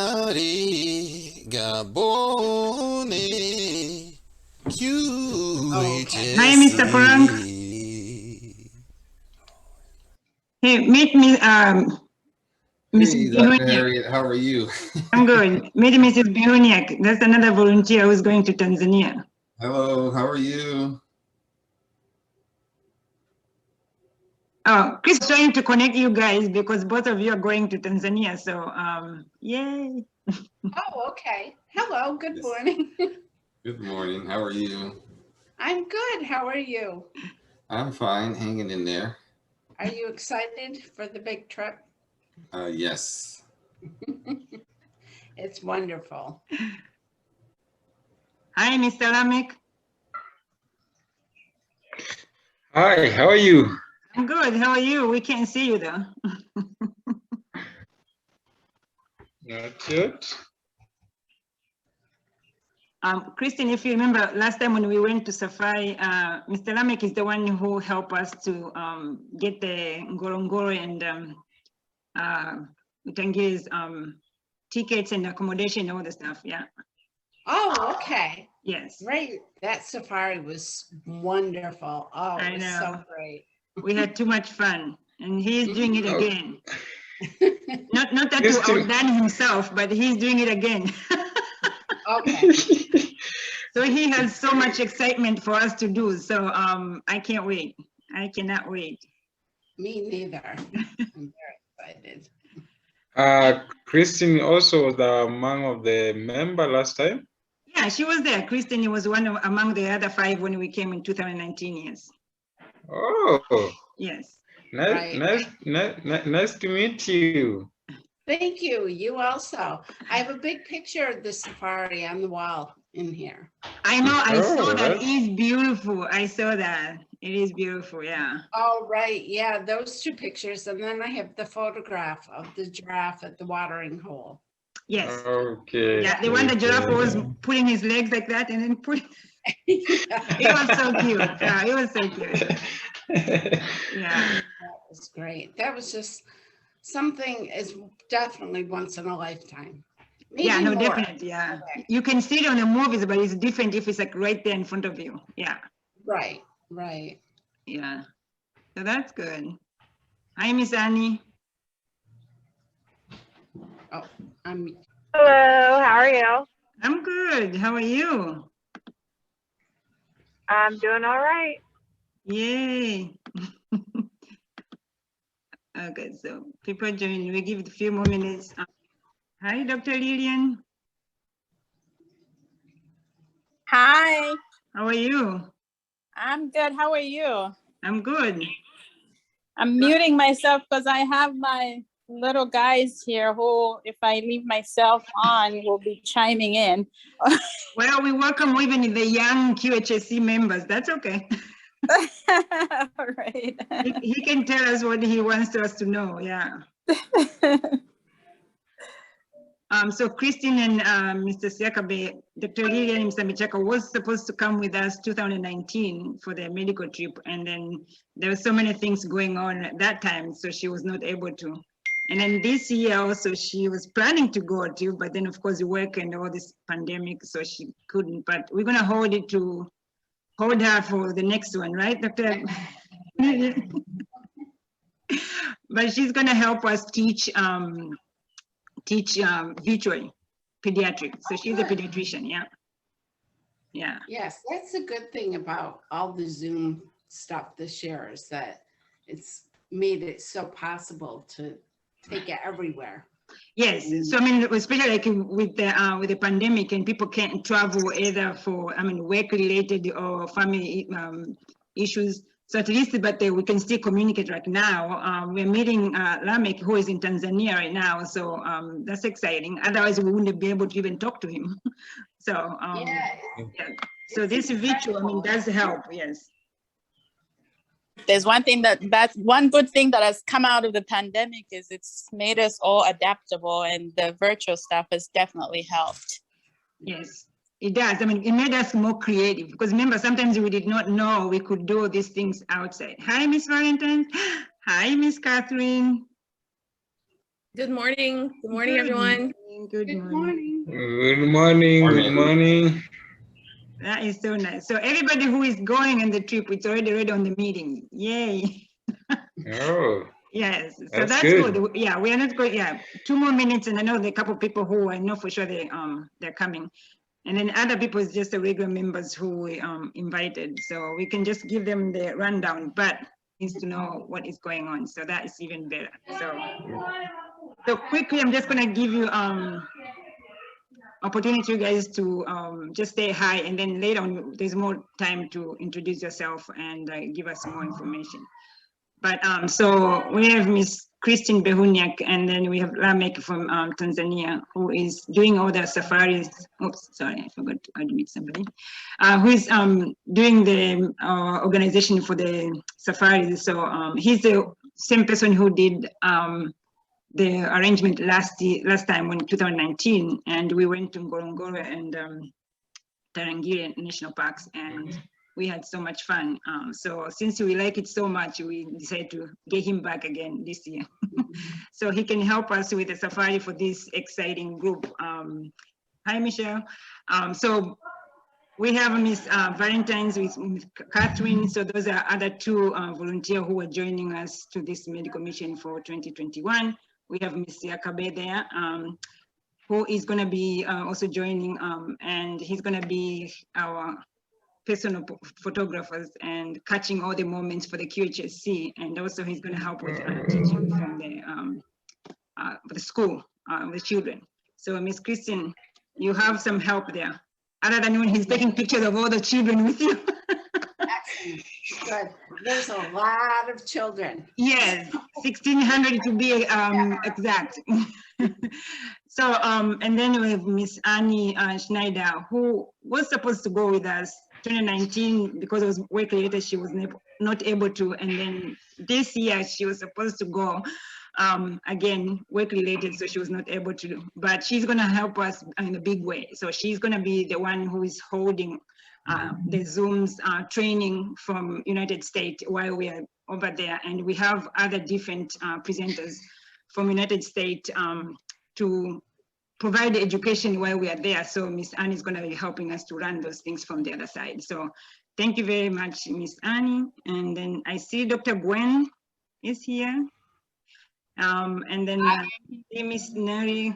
Daktari Gabone Okay. Hi, Mr. Frank. QHSC. Hey, meet me, Hey, Mrs. Dr. Bihuniak. Harriet, how are you? I'm good. Meet Mrs. Bihuniak. That's another volunteer who's going to Tanzania. Hello, how are you? Oh, Chris is trying to connect you guys because both of you are going to Tanzania. So, yay. Oh, okay. Hello, good Yes. morning. Good morning, how are you? I'm good. How are you? I'm fine, hanging in there. Are you excited for the big trip? Yes. It's wonderful. Hi, Mr. Lamek. Hi, how are you? I'm good. How are you? We can't see you though. Not good. Christine, if you remember last time when we went to Safari, Mr. Lamek is the one who helped us to get the Ngorongoro and Utangi's tickets and accommodation and all the stuff. Yeah. Oh, okay. Yes. Right. That safari was wonderful. Oh, I it was know. so great. We had too much fun, and he's doing it Oh. again. Not that to Christine. outdone himself, but he's doing it again. Okay. So he has so much excitement for us to do. So I can't wait. I cannot wait. Me neither. I'm very excited. Christine also was among of the member last time. Yeah, she was there. Kristen was one among the other 5 when we came in 2019. Yes. Oh, Yes. nice, Right. nice to meet you. Thank you. You also. I have a big picture of the safari on the wall in here. I know. I saw Oh, that. It is beautiful. I saw that. It is beautiful. Yeah. Oh, right. Yeah, those 2 pictures. And then I have the photograph of the giraffe at the watering hole. Yes. Okay. Yeah, the one the giraffe was putting his legs like that and then put. It was so cute. Yeah, it was so cute. Yeah. That was great. That was just something is definitely once in a lifetime. Maybe Yeah, no, more. definitely. Yeah. Okay. You can see it on the movies, but it's different if it's like right there in front of you. Yeah. Right, right. Yeah. So that's good. Hi, Miss Annie. Oh, I'm Hello, how are you? I'm good. How are you? I'm doing all right. Yay. Okay, so people join. We give it a few more minutes. Hi, Dr. Lillian. Hi, How are you? I'm good. How are you? I'm good. I'm muting myself because I have my little guys here who, if I leave myself on, will be chiming in. Well, we welcome even the young QHSC members. That's okay. All right. He can tell us what he wants us to know. Yeah. So Christine and Mr. Siakabe, Dr. Lilian Msamichaka was supposed to come with us 2019 for the medical trip. And then there were so many things going on at that time, so she was not able to. And then this year also, she was planning to go too, but then of course work and all this pandemic, so she couldn't. But we're gonna hold her for the next one, right, Dr. But she's gonna help us teach virtually pediatric. So she's a pediatrician, yeah. Yeah. yes, that's a good thing about all the Zoom stuff this year is that it's made it so possible to take it everywhere. Yes. So I mean, especially like with the pandemic and people can't travel either for work related or family issues. So at least, but we can still communicate right now. We're meeting Lamek, who is in Tanzania right now. So that's exciting. Otherwise, we wouldn't be able to even talk to him. So Yeah. so this virtual, does help. Yes. There's one thing that's one good thing that has come out of the pandemic is it's made us all adaptable, and the virtual stuff has definitely helped. Yes, it does. It made us more creative because remember, sometimes we did not know we could do these things outside. Hi, Miss Valentine. Hi, Miss Catherine. Good morning. Good morning, everyone. Good Good morning. morning. Good morning. Good morning. That is so nice. So everybody who is going on the trip, it's already ready on the meeting. Yay. Oh, Yes, so That's that's good. good. Yeah, we are not going, yeah, 2 more minutes and I know there are a couple of people who I know for sure they're coming. And then other people is just the regular members who we invited. So we can just give them the rundown, but needs to know what is going on. So that is even better. So quickly, I'm just gonna give you opportunity you guys to just say hi, and then later on there's more time to introduce yourself and give us more information. But so we have Miss Christine Behuniak, and then we have Lamek from Tanzania, who is doing all the safaris. Oops, sorry, I forgot to admit somebody. Who is doing the organization for the safaris. So he's the same person who did the arrangement last time in 2019, and we went to Ngorongoro and Tarangire National Parks, and we had so much fun. So since we like it so much, we decided to get him back again this year. So he can help us with the safari for this exciting group. Hi, Michelle. So we have Miss Valentine's with Catherine. So those are other two volunteers who are joining us to this medical mission for 2021. We have Miss Yakabe there, who is going to be also joining, and he's going to be our personal photographers and catching all the moments for the QHSC, and also he's going to help with teaching from the school, the children. So Miss Christine, you have some help there, other than when he's taking pictures of all the children with you. Excellent. Good. There's a lot of children. Yes, 1,600 to be exact. So, and then we have Miss Annie Schneider, who was supposed to go with us 2019 because it was work related, she was not able to. And then this year she was supposed to go again, work related, so she was not able to do, but she's gonna help us in a big way. So she's gonna be the one who is holding the Zoom's training from United States while we are over there. And we have other different presenters from United States to provide the education while we are there. So Miss Annie is going to be helping us to run those things from the other side. So thank you very much, Miss Annie. And then I see Dr. Gwen is here. And then Miss Nari,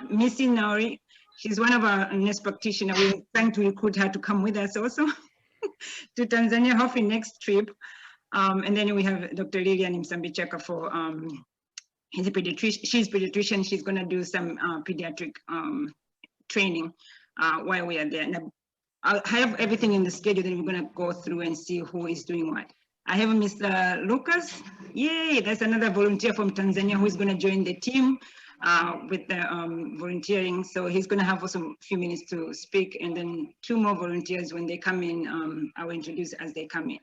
Missy Nari, she's one of our nurse practitioners. We're trying to recruit her to come with us also to Tanzania, hopefully next trip. And then we have Dr. Lilian Msambichaka for she's a pediatrician. She's going to do some pediatric training while we are there. And I have everything in the schedule, then we're going to go through and see who is doing what. I have Mr. Lucas. Yay, that's another volunteer from Tanzania who is going to join the team with the volunteering. So he's going to have also a few minutes to speak, and then 2 more volunteers when they come in, I will introduce as they come in.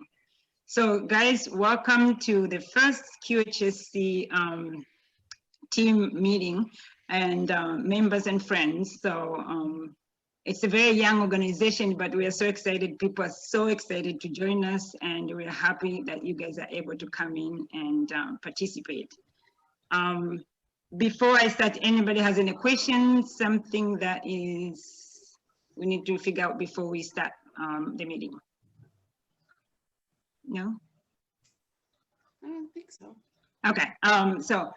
So guys, welcome to the first QHSC team meeting, and members and friends. So it's a very young organization, but we are so excited. People are so excited to join us, and we're happy that you guys are able to come in and participate. Before I start, anybody has any questions, something that is we need to figure out before we start the meeting? No? I don't think so. Okay, so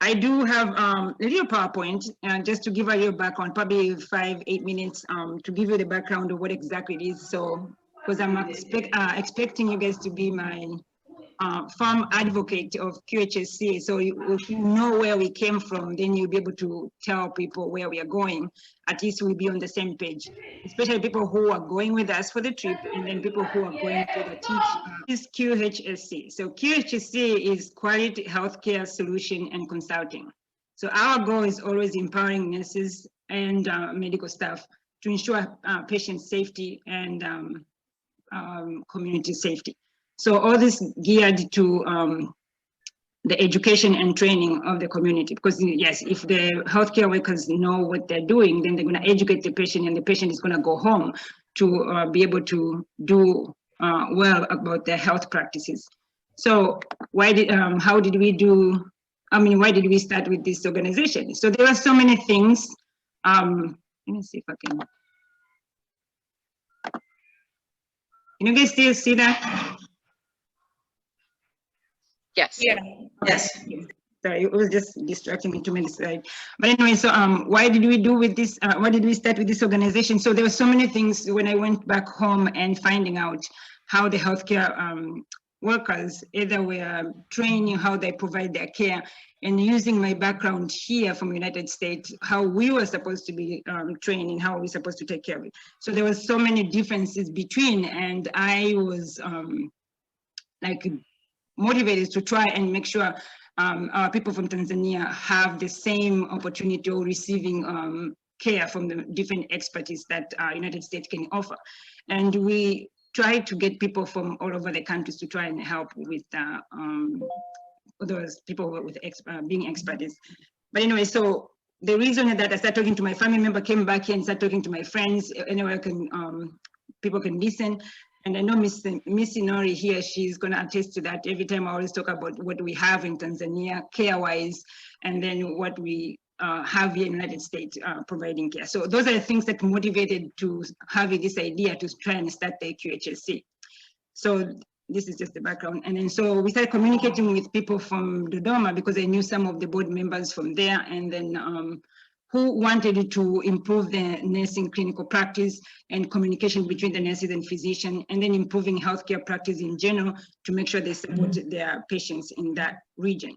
I do have a little PowerPoint just to give you a background, probably 5-8 minutes to give you the background of what exactly it is. So, because I'm expecting you guys to be my firm advocate of QHSC. So if you know where we came from, then you'll be able to tell people where we are going. At least we'll be on the same page, especially people who are going with us for the trip, and then people who are going to the teach. Is QHSC. So QHSC is Quality Healthcare Solution and Consulting. So our goal is always empowering nurses and medical staff to ensure patient safety and community safety. So all this geared to the education and training of the community, because yes, if the healthcare workers know what they're doing, then they're going to educate the patient, and the patient is going to go home to be able to do well about their health practices. So why did how did we do why did we start with this organization? So there were so many things. Let me see if I can. Can you guys still see that? Yes. Yeah. Yes. Sorry, it was just distracting me too many slides. But anyway, so why did we do with this? Why did we start with this organization? So there were so many things when I went back home and finding out how the healthcare workers either were training, how they provide their care, and using my background here from United States, how we were supposed to be training, how we're supposed to take care of it. So there was so many differences between, and I was like motivated to try and make sure our people from Tanzania have the same opportunity of receiving care from the different expertise that United States can offer. And we try to get people from all over the countries to try and help with those people with being experts. But anyway, so the reason that I started talking to my family member, came back here and started talking to my friends, anywhere people can listen. And I know Miss Inori here, she's going to attest to that. Every time I always talk about what we have in Tanzania care-wise, and then what we have here in the United States providing care. So those are the things that motivated to have this idea to try and start the QHSC. So this is just the background. And then so we started communicating with people from Dodoma because I knew some of the board members from there, and then who wanted to improve the nursing clinical practice and communication between the nurses and physicians, and then improving healthcare practice in general to make sure they support their patients in that region.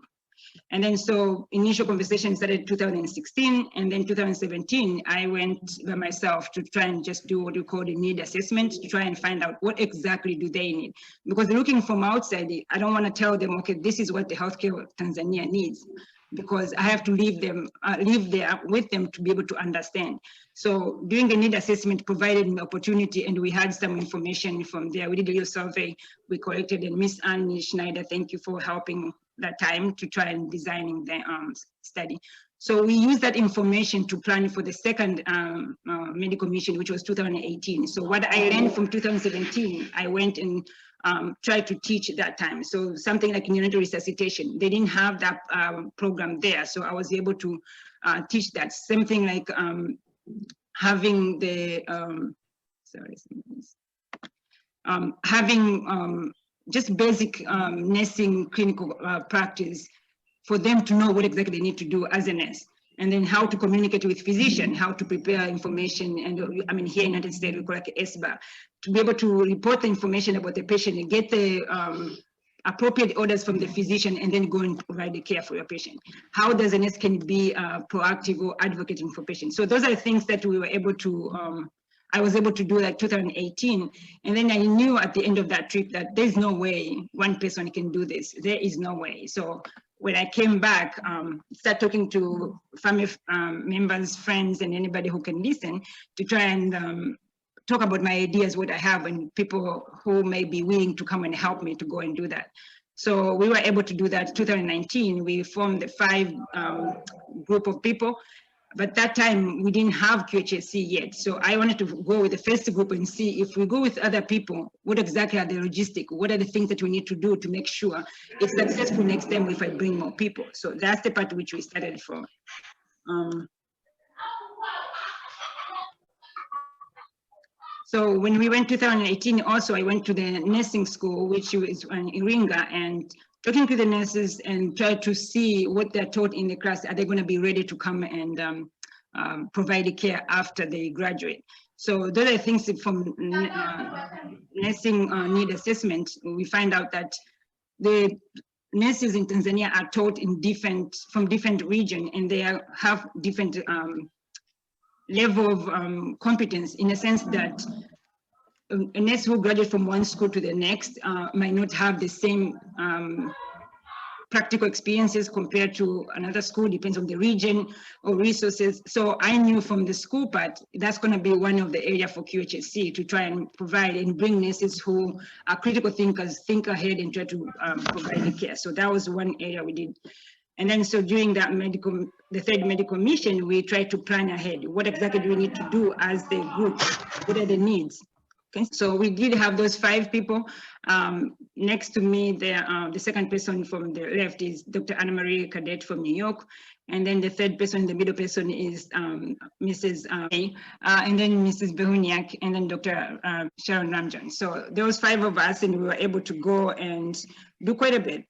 And then so initial conversation started 2016, and then 2017, I went by myself to try and just do what we call the need assessment to try and find out what exactly do they need. Because looking from outside, I don't want to tell them, okay, this is what the healthcare of Tanzania needs, because I have to live there with them to be able to understand. So doing the need assessment provided an opportunity, and we had some information from there. We did a little survey we collected, and Miss Annie Schneider, thank you for helping that time to try and designing the study. So we used that information to plan for the second medical mission, which was 2018. So what I learned from 2017, I went and tried to teach at that time. So something like neonatal resuscitation, they didn't have that program there. So I was able to teach that. Same thing like having the, having just basic nursing clinical practice for them to know what exactly they need to do as a nurse. And then how to communicate with physician, how to prepare information. And I mean, here in the United States, we call it SBA, to be able to report the information about the patient and get the appropriate orders from the physician, and then go and provide the care for your patient. How does a nurse can be proactive or advocating for patients? So those are things that we were able to, I was able to do like 2018. And then I knew at the end of that trip that there's no way one person can do this. There is no way. So when I came back, start talking to family members, friends, and anybody who can listen to try and talk about my ideas, what I have, and people who may be willing to come and help me to go and do that. So we were able to do that. 2019, we formed the 5 group of people. But that time we didn't have QHSC yet. So I wanted to go with the first group and see if we go with other people, what exactly are the logistics? What are the things that we need to do to make sure it's successful next time if I bring more people? So that's the part which we started from. So when we went 2018, also I went to the nursing school, which was in Iringa, and talking to the nurses and try to see what they're taught in the class. Are they going to be ready to come and provide the care after they graduate? So those are things from nursing need assessment. We find out that the nurses in Tanzania are taught in from different regions, and they have different level of competence, in a sense that a nurse who graduates from one school to the next might not have the same practical experiences compared to another school, depends on the region or resources. So I knew from the school part, that's going to be one of the areas for QHSC to try and provide and bring nurses who are critical thinkers, think ahead and try to provide the care. So that was one area we did. And then so during that the third medical mission, we tried to plan ahead. What exactly do we need to do as the group? What are the needs? Okay, so we did have those 5 people. Next to me, the second person from the left is Dr. Anna Marie Cadet from New York. And then the third person, the middle person is Mrs. And then Mrs. Behuniak, and then Dr. Sharon Ramjan. So there was 5 of us, and we were able to go and do quite a bit.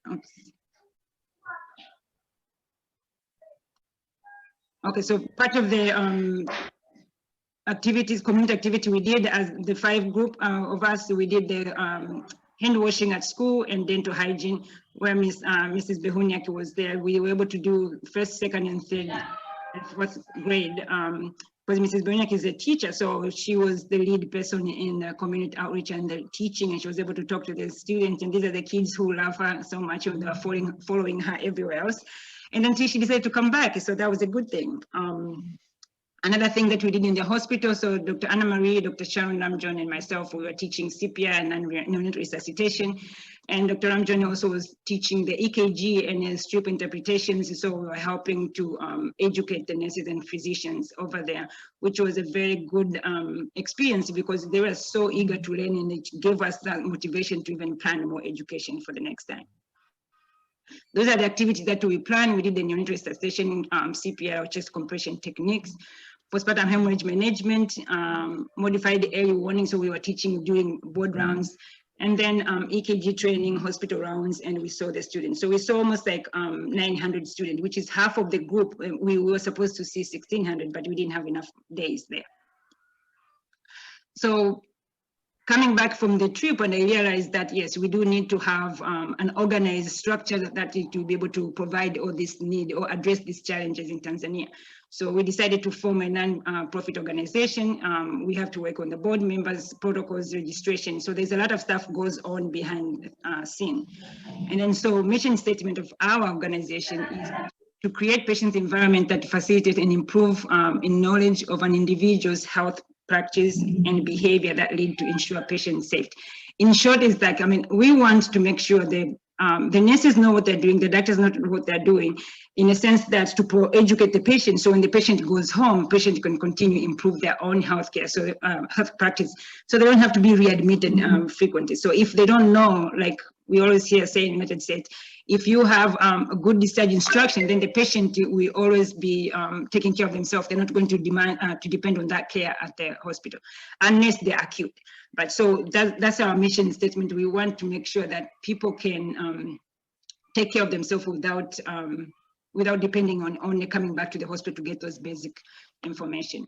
Okay, so part of the activities, community activity we did as the 5 group of us, we did the hand washing at school and dental hygiene, where Mrs. Behuniak was there. We were able to do 1st, 2nd, and 3rd and 4th grade, because Mrs. Behuniak is a teacher, so she was the lead person in the community outreach and the teaching, and she was able to talk to the students, and these are the kids who love her so much, and they're following her everywhere else. And until she decided to come back, so that was a good thing. Another thing that we did in the hospital, so Dr. Anna Marie, Dr. Sharon Ramjon, and myself, we were teaching CPR and neonatal resuscitation. And Dr. Ramjon also was teaching the EKG and strip interpretations. So we were helping to educate the nurses and physicians over there, which was a very good experience because they were so eager to learn, and it gave us that motivation to even plan more education for the next time. Those are the activities that we planned. We did the neonatal resuscitation, CPR, chest compression techniques, postpartum hemorrhage management, modified early warning. So we were teaching during board rounds, and then EKG training, hospital rounds, and we saw the students. So we saw almost like 900 students, which is half of the group. We were supposed to see 1,600, but we didn't have enough days there. So coming back from the trip, and I realized that, yes, we do need to have an organized structure that to be able to provide all this need or address these challenges in Tanzania. So we decided to form a non-profit organization. We have to work on the board members, protocols, registration. So there's a lot of stuff goes on behind the scene. And then so mission statement of our organization is to create patient environment that facilitate and improve in knowledge of an individual's health practice and behavior that lead to ensure patient safety. In short, is that, I mean, we want to make sure the nurses know what they're doing, the doctors know what they're doing, in a sense that to educate the patient, so when the patient goes home, patient can continue improve their own healthcare, so health practice, so they don't have to be readmitted frequently. So if they don't know, like we always hear saying in United States, if you have a good discharge instruction, then the patient will always be taking care of themselves. They're not going to depend on that care at the hospital, unless they're acute. But so that's our mission statement. We want to make sure that people can take care of themselves without depending on only coming back to the hospital to get those basic information.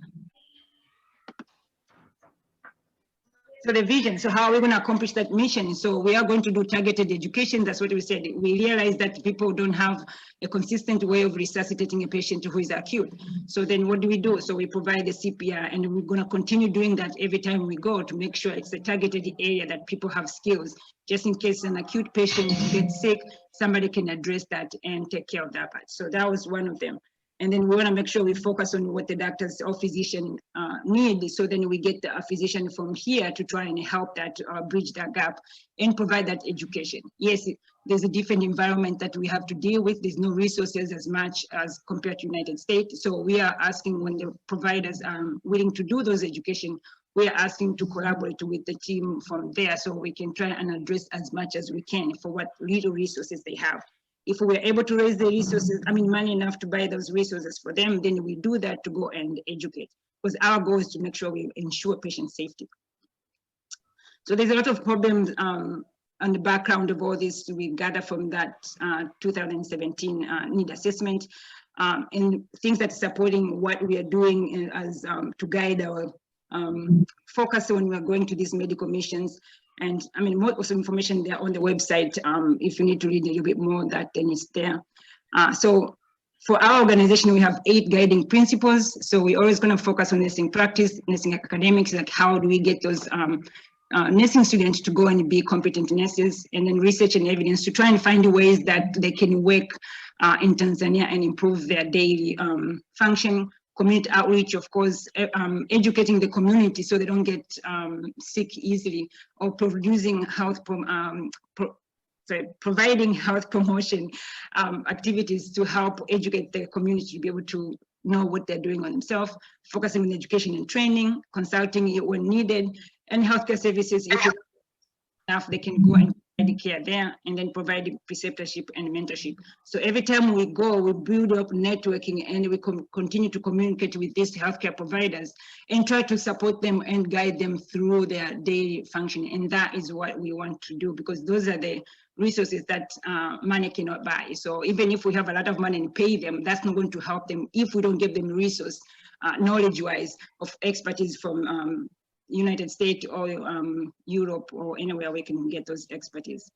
So the vision, so how are we going to accomplish that mission? So we are going to do targeted education. That's what we said. We realize that people don't have a consistent way of resuscitating a patient who is acute. So then what do we do? So we provide the CPR, and we're going to continue doing that every time we go to make sure it's a targeted area that people have skills. Just in case an acute patient gets sick, somebody can address that and take care of that part. So that was one of them. And then we want to make sure we focus on what the doctors or physician need. So then we get a physician from here to try and help that bridge that gap and provide that education. Yes, there's a different environment that we have to deal with. There's no resources as much as compared to United States. So we are asking, when the providers are willing to do those education, we are asking to collaborate with the team from there so we can try and address as much as we can for what little resources they have. If we are able to raise the resources, money enough to buy those resources for them, then we do that to go and educate. Because our goal is to make sure we ensure patient safety. So there's a lot of problems on the background of all this we gather from that 2017 need assessment, and things that are supporting what we are doing as to guide our focus when we are going to these medical missions. And most information there on the website. If you need to read a little bit more, that then it's there. So for our organization, we have 8 guiding principles. So we're always going to focus on nursing practice, nursing academics, like how do we get those nursing students to go and be competent nurses, and then research and evidence to try and find ways that they can work in Tanzania and improve their daily function. Community outreach, of course, educating the community so they don't get sick easily, or producing health, providing health promotion activities to help educate the community to be able to know what they're doing on themselves, focusing on education and training, consulting when needed, and healthcare services if enough, they can go and provide care there, and then provide preceptorship and mentorship. So every time we go, we build up networking, and we continue to communicate with these healthcare providers and try to support them and guide them through their daily function. And that is what we want to do, because those are the resources that money cannot buy. So even if we have a lot of money and pay them, that's not going to help them if we don't give them resource, knowledge-wise, of expertise from United States or Europe or anywhere we can get those expertise.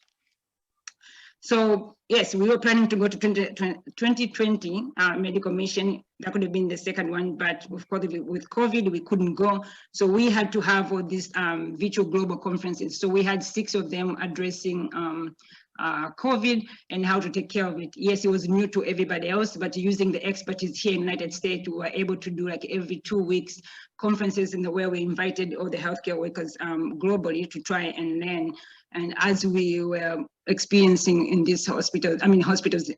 So yes, we were planning to go to 2020 medical mission. That could have been the second one, but of course with COVID, we couldn't go. So we had to have all these virtual global conferences. So we had 6 of them addressing COVID and how to take care of it. Yes, it was new to everybody else, but using the expertise here in the United States, we were able to do like every 2 weeks conferences in the way we invited all the healthcare workers globally to try and learn. And as we were experiencing in these hospitals, hospitals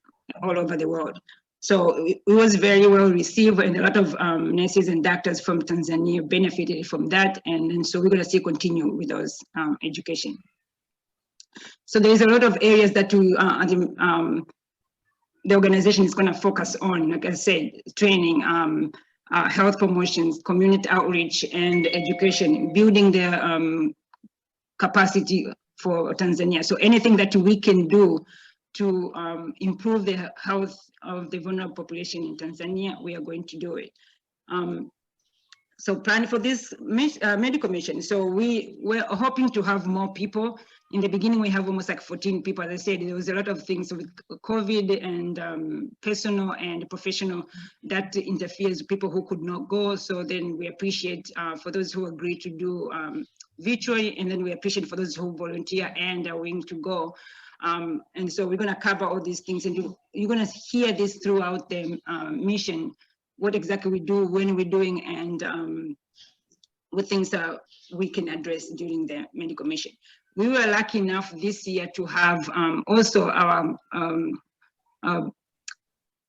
all over the world. So it was very well received, and a lot of nurses and doctors from Tanzania benefited from that. And so we're gonna see continue with those education. So there's a lot of areas that the organization is gonna focus on, like I said, training, health promotions, community outreach, and education, building their capacity for Tanzania. So anything that we can do to improve the health of the vulnerable population in Tanzania, we are going to do it. So plan for this medical mission. So we're hoping to have more people. In the beginning, we have almost like 14 people. As I said, there was a lot of things with COVID and personal and professional that interferes with people who could not go. So then we appreciate for those who agree to do virtually, and then we appreciate for those who volunteer and are willing to go. And so we're gonna cover all these things, and you're gonna hear this throughout the mission, what exactly we do, when we're doing, and what things we can address during the medical mission. We were lucky enough this year to have also our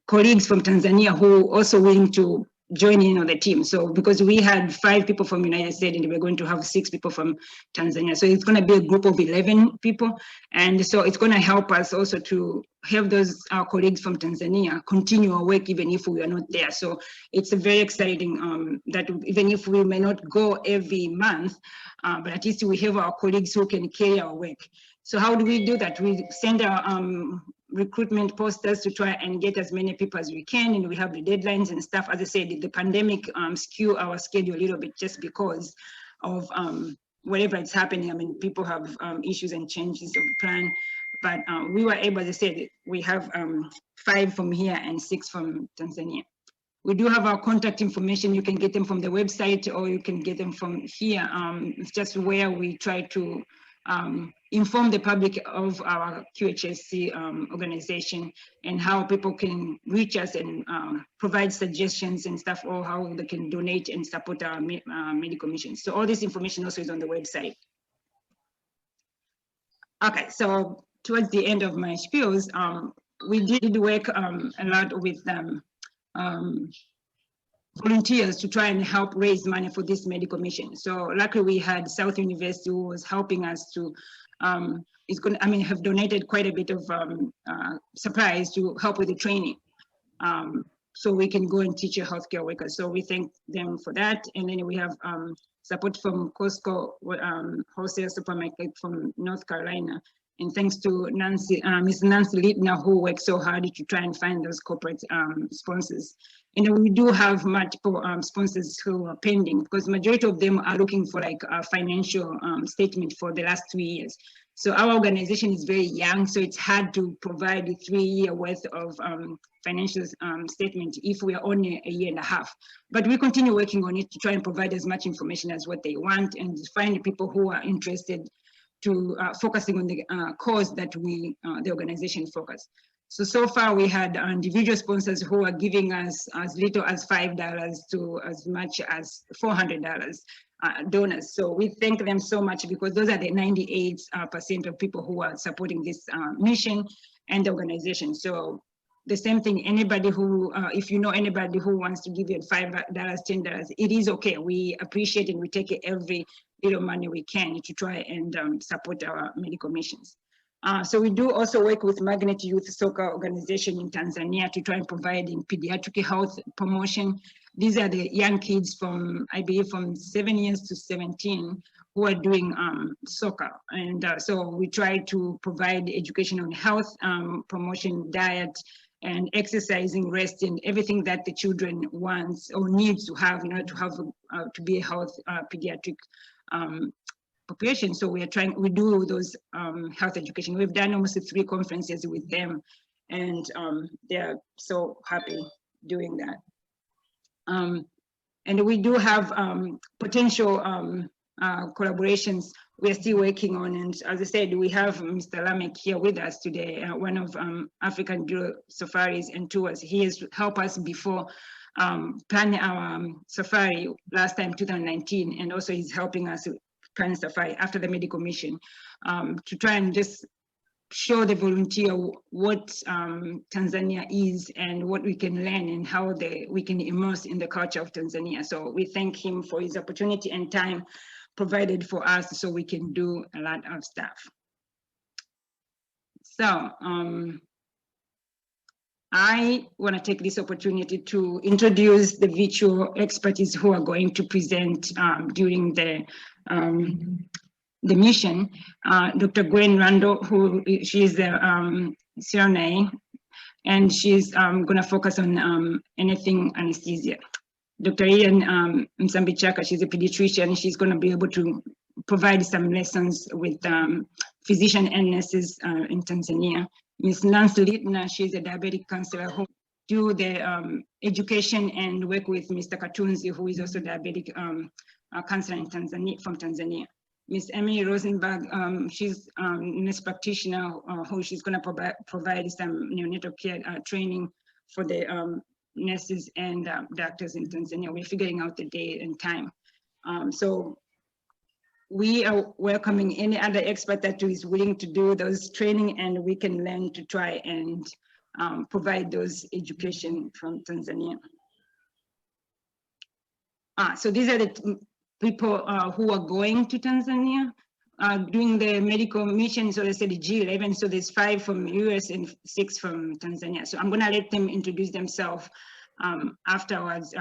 colleagues from Tanzania who also willing to join in on the team. So because we had 5 people from the United States, and we're going to have 6 people from Tanzania. So it's gonna be a group of 11 people. And so it's gonna help us also to have those our colleagues from Tanzania continue our work even if we are not there. So it's a very exciting that even if we may not go every month, but at least we have our colleagues who can carry our work. So how do we do that? We send our recruitment posters to try and get as many people as we can, and we have the deadlines and stuff. As I said, the pandemic skew our schedule a little bit just because of whatever is happening. I mean, people have issues and changes of the plan, but we were able, as I said, we have 5 from here and 6 from Tanzania. We do have our contact information. You can get them from the website, or you can get them from here. It's just where we try to inform the public of our QHSC organization and how people can reach us and provide suggestions and stuff, or how they can donate and support our medical mission. So all this information also is on the website. Okay, so towards the end of my spiels, we did work a lot with volunteers to try and help raise money for this medical mission. So luckily we had South University who was helping us to, have donated quite a bit of supplies to help with the training. So we can go and teach your healthcare workers. So we thank them for that. And then we have support from Costco wholesale supermarket from North Carolina. And thanks to Nancy, Ms. Nancy Littner, who worked so hard to try and find those corporate sponsors. And we do have multiple sponsors who are pending, because majority of them are looking for like a financial statement for the last 3 years. So our organization is very young, so it's hard to provide a 3-year worth of financial statement if we are only a 1.5 years. But we continue working on it to try and provide as much information as what they want, and find people who are interested to focusing on the cause that the organization focus. So far we had individual sponsors who are giving us as little as $5 to as much as $400 donors. So we thank them so much, because those are the 98% of people who are supporting this mission and the organization. So the same thing, anybody who, if you know anybody who wants to give you $5, $10, it is okay. We appreciate it. We take every little money we can to try and support our medical missions. So we do also work with Magnet Youth Soccer Organization in Tanzania to try and provide in pediatric health promotion. These are the young kids from, I believe, from 7 years to 17 who are doing soccer. And so we try to provide education on health, promotion, diet, and exercising, rest, and everything that the children wants or needs to have in order to have to be a health pediatric population. So we do those health education. We've done almost 3 conferences with them, and they're so happy doing that. And we do have potential collaborations we're still working on. And as I said, we have Mr. Lamek here with us today, one of African Bureau Safaris and Tours. He has helped us before plan our safari last time, 2019, and also he's helping us plan safari after the medical mission to try and just show the volunteer what Tanzania is and what we can learn and how we can immerse in the culture of Tanzania. So we thank him for his opportunity and time provided for us so we can do a lot of stuff. So I want to take this opportunity to introduce the virtual experts who are going to present during the mission. Dr. Gwen Randall, she's the CRNA, and she's going to focus on anything anesthesia. Dr. Ian Msambichaka, she's a pediatrician. She's going to be able to provide some lessons with physician and nurses in Tanzania. Ms. Nancy Littner, she's a diabetic counselor who do the education and work with Mr. Katunzi, who is also diabetic counselor in Tanzania, from Tanzania. Ms. Emily Rosenberg, she's a nurse practitioner who she's going to provide some neonatal care training for the nurses and doctors in Tanzania. We're figuring out the day and time. So we are welcoming any other expert that is willing to do those training, and we can learn to try and provide those education from Tanzania. So these are the people who are going to Tanzania doing the medical mission. So they said the G11, so there's 5 from US and 6 from Tanzania. So I'm gonna let them introduce themselves afterwards.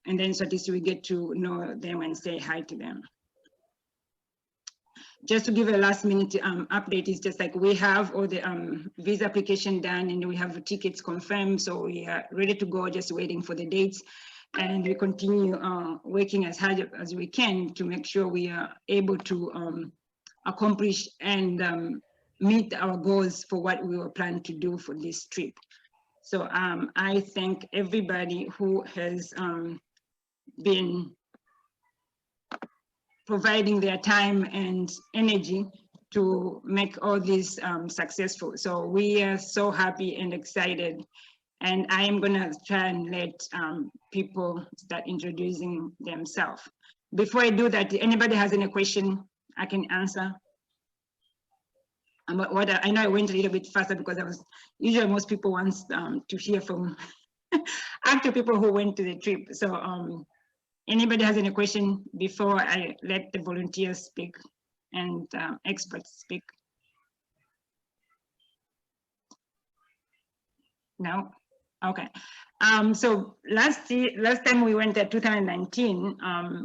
And then so at least we get to know them and say hi to them. Just to give a last minute update, is just like we have all the visa application done and we have tickets confirmed. So we are ready to go, just waiting for the dates. And we continue working as hard as we can to make sure we are able to accomplish and meet our goals for what we were planning to do for this trip. So I thank everybody who has been providing their time and energy to make all this successful. So we are so happy and excited. And I am gonna try and let people start introducing themselves. Before I do that, anybody has any question I can answer? What I know I went a little bit faster because I was, usually most people want to hear from actual people who went to the trip. So anybody has any question before I let the volunteers speak and experts speak? No? Okay. So last time we went at 2019,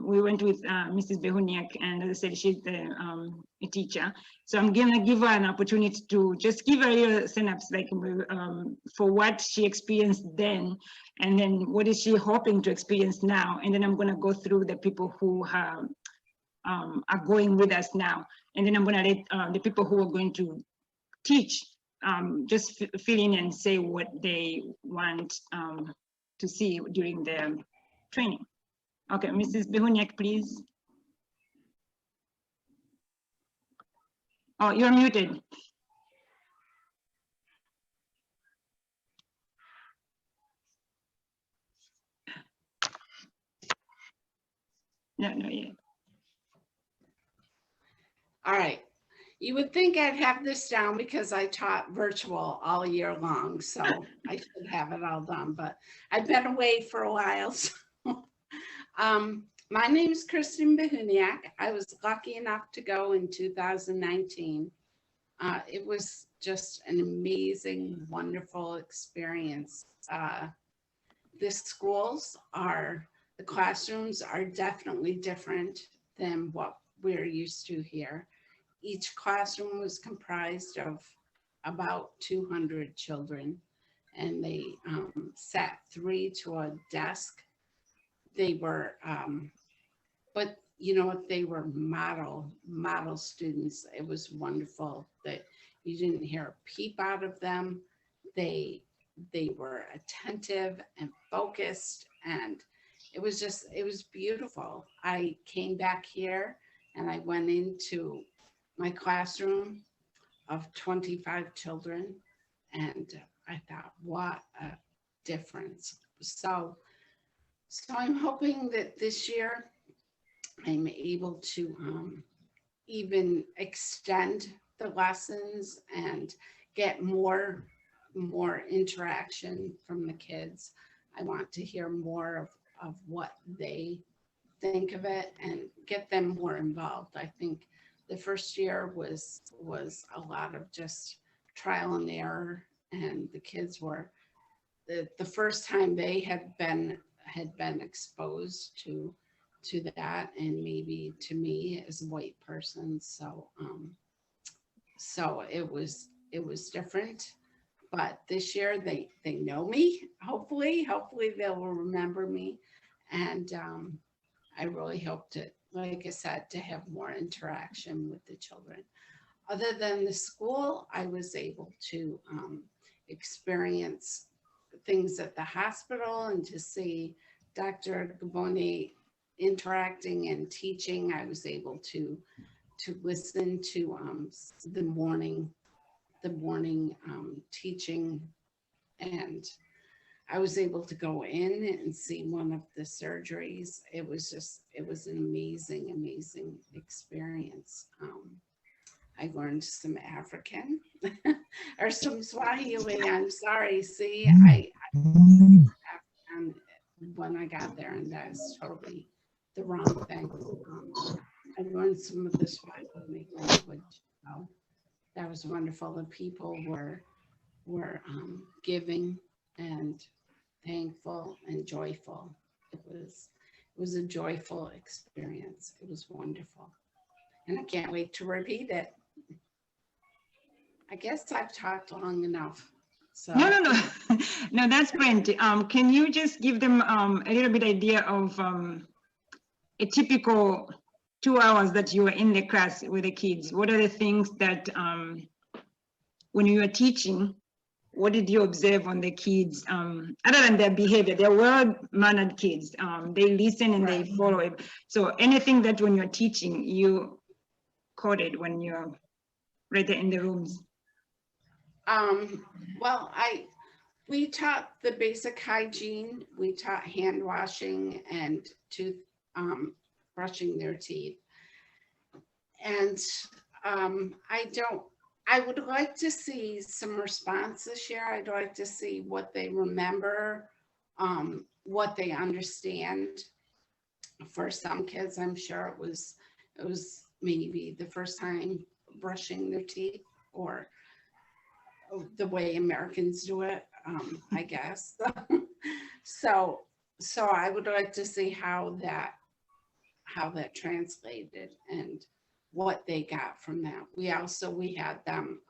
we went with Mrs. Behuniak, and as I said, she's a teacher. So I'm gonna give her an opportunity to just give her a little synapse, like for what she experienced then, and then what is she hoping to experience now. And then I'm gonna go through the people who are going with us now. And then I'm gonna let the people who are going to teach just fill in and say what they want to see during the training. Okay, Mrs. Behuniak, please. Oh, you're muted. No, yeah. All right. You would think I'd have this down because I taught virtual all year long, so I should have it all done, but I've been away for a while. So. My name is Kristen Behuniak. I was lucky enough to go in 2019. It was just an amazing, wonderful experience. The classrooms are definitely different than what we're used to here. Each classroom was comprised of about 200 children, and they sat 3 to a desk. They were, but you know what, they were model students. It was wonderful that you didn't hear a peep out of them. They were attentive and focused, and it was beautiful. I came back here and I went into my classroom of 25 children, and I thought, what a difference. So I'm hoping that this year I'm able to even extend the lessons and get more interaction from the kids. I want to hear more of what they think of it and get them more involved. I think the first year was a lot of just trial and error, and the kids were the first time they had been exposed to that, and maybe to me as a white person. So it was different. But this year they know me. Hopefully they will remember me, and I really hope to, like I said, to have more interaction with the children. Other than the school, I was able to experience things at the hospital and to see Dr. Gaboni interacting and teaching. I was able to listen to the morning teaching, and I was able to go in and see one of the surgeries. It was an amazing experience. I learned some African or some Swahili. I'm sorry. See, I African when I got there, and that's totally the wrong thing. I learned some of the Swahili language. So that was wonderful. The people were giving and thankful and joyful. It was a joyful experience. It was wonderful, and I can't wait to repeat it. I guess I've talked long enough. So No, no, that's plenty. Can you just give them a little bit idea of a typical 2 hours that you were in the class with the kids? What are the things that when you were teaching, what did you observe on the kids, other than their behavior? They're well-mannered kids. They listen and they follow it. So anything that when you're teaching, you caught it when you're right there in the rooms? Well, we taught the basic hygiene. We taught hand washing and brushing their teeth. And I would like to see some response this year. I'd like to see what they remember, what they understand. For some kids, I'm sure it was maybe the first time brushing their teeth, or the way Americans do it, I guess. So I would like to see how that translated and what they got from that. We had them,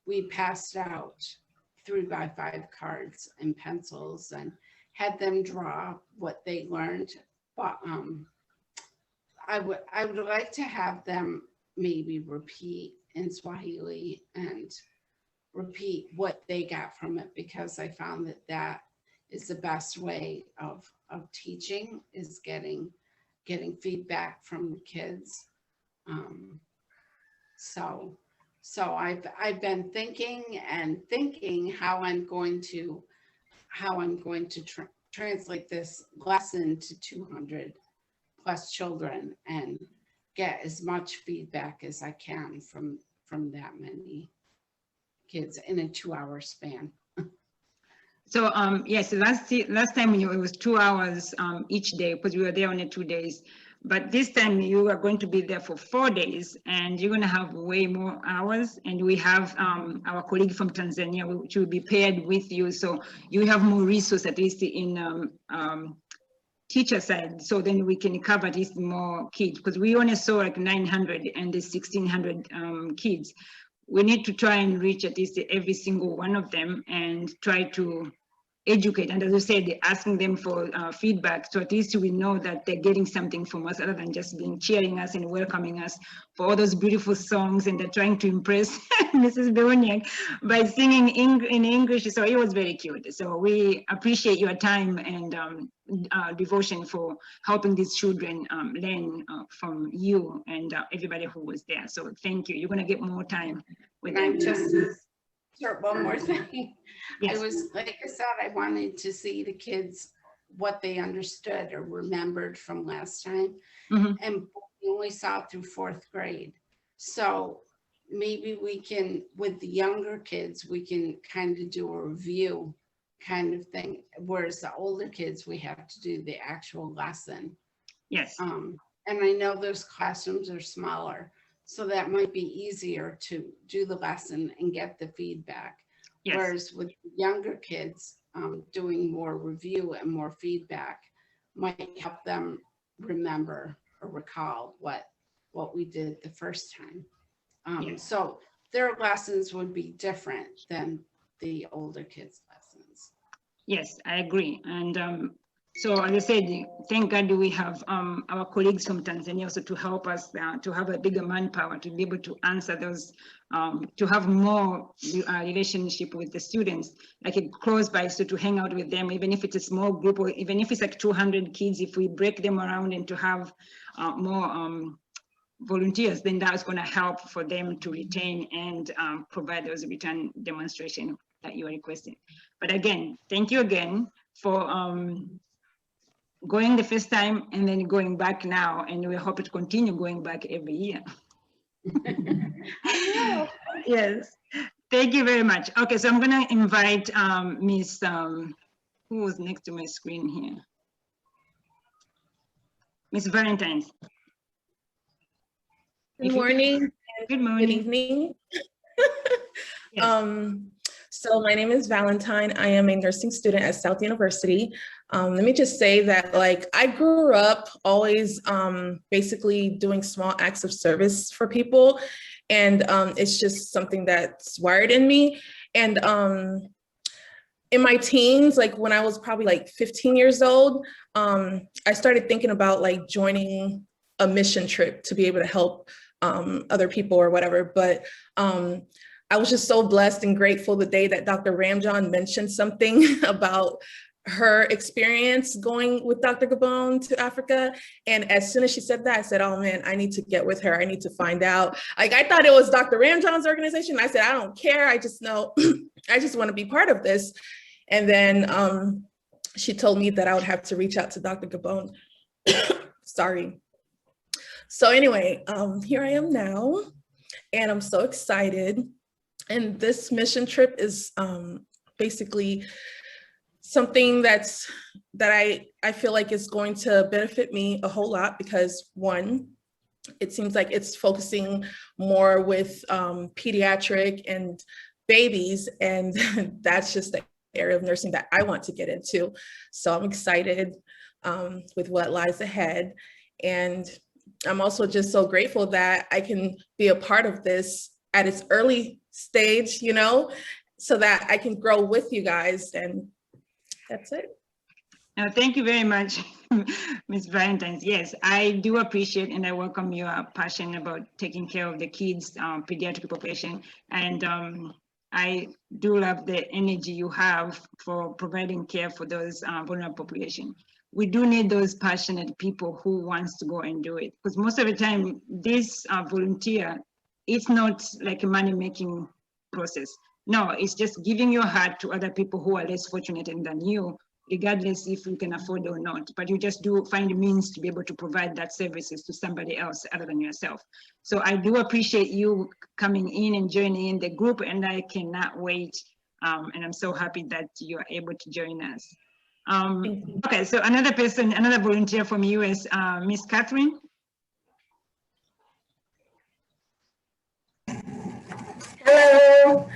we passed out 3x5 cards and pencils and had them draw what they learned. But I would like to have them maybe repeat in Swahili and repeat what they got from it, because I found that is the best way of teaching, is getting feedback from the kids. So I've been thinking how I'm going to translate this lesson to 200 plus children, and get as much feedback as I can from that many kids in a 2-hour span. So yes, last time it was 2 hours each day because we were there only 2 days. But this time you are going to be there for 4 days and you're going to have way more hours. And we have our colleague from Tanzania, which will be paired with you. So you have more resource, at least in teacher side. So then we can cover at least more kids because we only saw like 900 and there's 1,600 kids. We need to try and reach at least every single one of them and try to educate. And as I said, asking them for feedback. So at least we know that they're getting something from us other than just being cheering us and welcoming us for all those beautiful songs. And they're trying to impress Mrs. Beroniak by singing in English. So it was very cute. So we appreciate your time and devotion for helping these children learn from you and everybody who was there. So thank you. You're going to get more time with them. And just one more thing. Yes. I was, like I said, I wanted to see the kids, what they understood or remembered from last time. Mhm. And we only saw through 4th grade. So maybe we can, with the younger kids, we can kind of do a review kind of thing. Whereas the older kids, we have to do the actual lesson. Yes. And I know those classrooms are smaller, so that might be easier to do the lesson and get the feedback. Yes. Whereas with younger kids, doing more review and more feedback might help them remember or recall what we did the first time. Yes. So their lessons would be different than the older kids' lessons. Yes, I agree. And so as I said, thank God we have our colleagues from Tanzania also to help us to have a bigger manpower to be able to answer those, to have more relationship with the students, like a close by, so to hang out with them, even if it's a small group or even if it's like 200 kids, if we break them around and to have more volunteers, then that's going to help for them to retain and provide those return demonstration that you are requesting. But again, thank you again for going the first time and then going back now, and we hope to continue going back every year. Yes, thank you very much. Okay, so I'm going to invite Miss, who was next to my screen here? Miss Valentine's. Good morning. Good morning. Good evening. Yes. So my name is Valentine. I am a nursing student at South University. Let me just say that, like, I grew up always basically doing small acts of service for people. And it's just something that's wired in me. And in my teens, like when I was probably like 15 years old, I started thinking about like joining a mission trip to be able to help other people or whatever. But I was just so blessed and grateful the day that Dr. Ramjan mentioned something about her experience going with Dr. Gabon to Africa. And as soon as she said that, I said, oh man, I need to get with her. I need to find out. Like, I thought it was Dr. Ramjan's organization. I said, I don't care. I just know, I just want to be part of this. And then she told me that I would have to reach out to Dr. Gabon. Sorry. So anyway, here I am now, and I'm so excited. And this mission trip is basically something that I feel like is going to benefit me a whole lot because, one, it seems like it's focusing more with pediatric and babies, and that's just the area of nursing that I want to get into. So I'm excited with what lies ahead. And I'm also just so grateful that I can be a part of this at its early stage, you know, so that I can grow with you guys. And that's it. Thank you very much, Ms. Valentine. Yes, I do appreciate and I welcome your passion about taking care of the kids, pediatric population. And I do love the energy you have for providing care for those vulnerable population. We do need those passionate people who wants to go and do it. Because most of the time, this volunteer, it's not like a money-making process. No, it's just giving your heart to other people who are less fortunate than you, regardless if you can afford or not, but you just do find means to be able to provide that services to somebody else other than yourself. So I do appreciate you coming in and joining in the group, and I cannot wait. And I'm so happy that you are able to join us. Okay, so another person, another volunteer from US, Miss Catherine. Hello.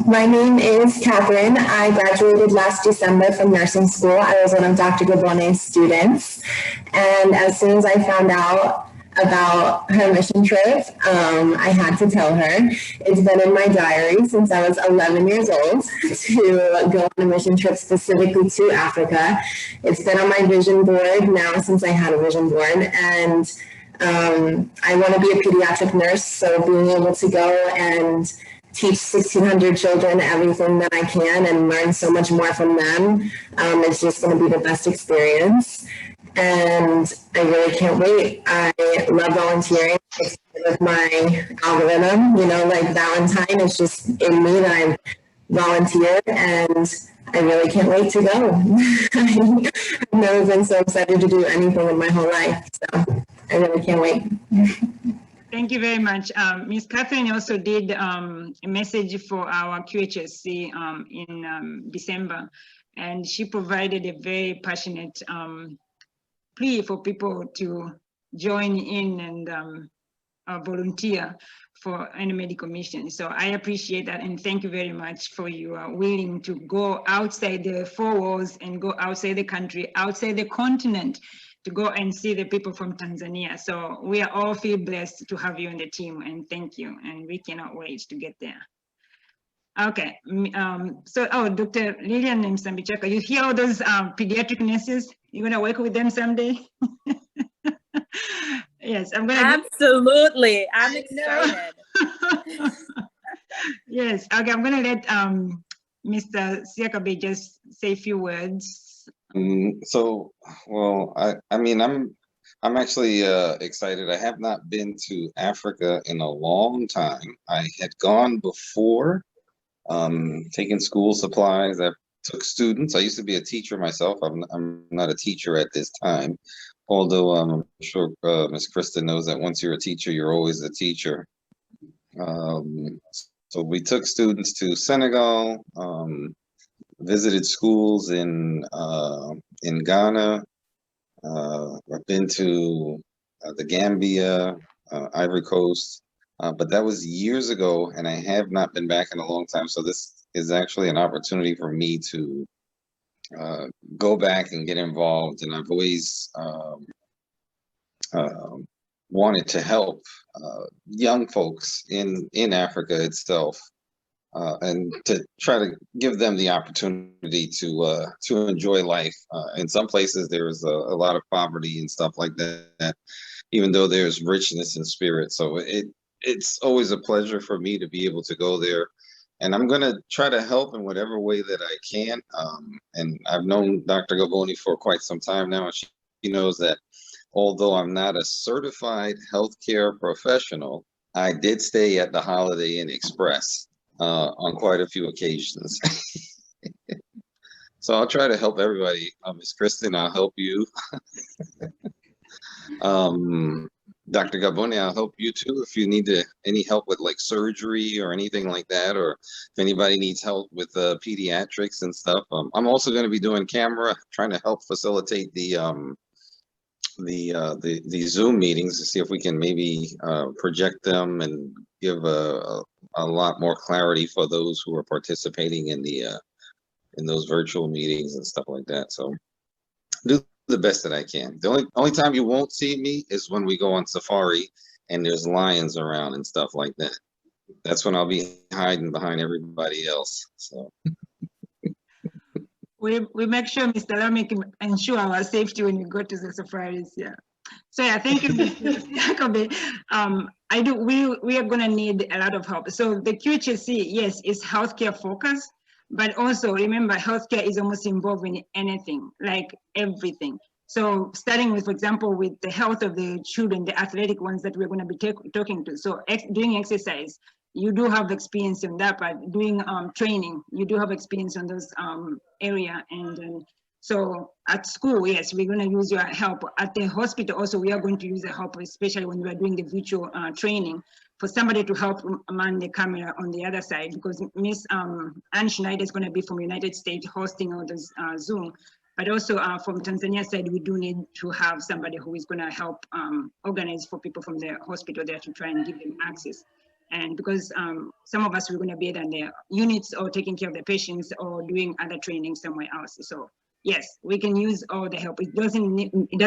My name is Catherine. I graduated last December from nursing school. I was one of Dr. Gabone's students. And as soon as I found out about her mission trip, I had to tell her. It's been in my diary since I was 11 years old to go on a mission trip specifically to Africa. It's been on my vision board now since I had a vision board. And I want to be a pediatric nurse, so being able to go and teach 1,600 children everything that I can and learn so much more from them is just going to be the best experience. And I really can't wait. I love volunteering. It's with my algorithm, you know, like Valentine, it's just in me that I volunteer, and I really can't wait to go. I've never been so excited to do anything in my whole life, so I really can't wait. Thank you very much. Ms. Catherine also did a message for our QHSC in December, and she provided a very passionate plea for people to join in and volunteer for any medical mission. So I appreciate that, and thank you very much for you willing to go outside the four walls and go outside the country, outside the continent, to go and see the people from Tanzania. So we are all feel blessed to have you on the team, and thank you. And we cannot wait to get there. Okay, so, Dr. Lillian Msambichaka, you hear all those pediatric nurses? You're gonna work with them someday? Yes, I'm gonna. Absolutely, I'm excited. Yes, okay, I'm gonna let Mr. Siakabe just say a few words. So, well, I mean, I'm actually excited. I have not been to Africa in a long time. I had gone before, taking school supplies. I took students. I used to be a teacher myself. I'm not a teacher at this time, although I'm sure Ms. Krista knows that once you're a teacher, you're always a teacher. So we took students to Senegal, visited schools in Ghana. I've been to the Gambia, Ivory Coast, but that was years ago, and I have not been back in a long time. So this is actually an opportunity for me to go back and get involved. And I've always wanted to help young folks in Africa itself. And to try to give them the opportunity to enjoy life. In some places, there's a lot of poverty and stuff like that, even though there's richness in spirit. So it's always a pleasure for me to be able to go there. And I'm going to try to help in whatever way that I can. And I've known Dr. Gaboni for quite some time now, and she knows that although I'm not a certified healthcare professional, I did stay at the Holiday Inn Express on quite a few occasions. So I'll try to help everybody. Ms. Kristen, I'll help you. Dr. Gaboni, I'll help you too if you need any help with like surgery or anything like that, or if anybody needs help with pediatrics and stuff. I'm also going to be doing camera, trying to help facilitate the Zoom meetings to see if we can maybe project them and give a lot more clarity for those who are participating in those virtual meetings and stuff like that. So do the best that I can. The only time you won't see me is when we go on safari and there's lions around and stuff like that. That's when I'll be hiding behind everybody else. So we make sure Mr. Lamy can ensure our safety when we go to the safaris. Yeah. So yeah, thank you, Mr. Jacoby. We are going to need a lot of help. So the QHSC, yes, is healthcare focused, but also remember, healthcare is almost involved in anything, like everything. So starting with, for example, with the health of the children, the athletic ones that we're going to be talking to. So doing exercise, you do have experience in that, but doing training, you do have experience on those area. And so at school, yes, we're going to use your help. At the hospital also, we are going to use the help, especially when we are doing the virtual training, for somebody to help man the camera on the other side, because Miss Anne Schneider is going to be from United States hosting all those Zoom. But also from Tanzania side, we do need to have somebody who is going to help organize for people from the hospital there to try and give them access. And because some of us, we're going to be either in the units or taking care of the patients or doing other training somewhere else. So yes, we can use all the help. It does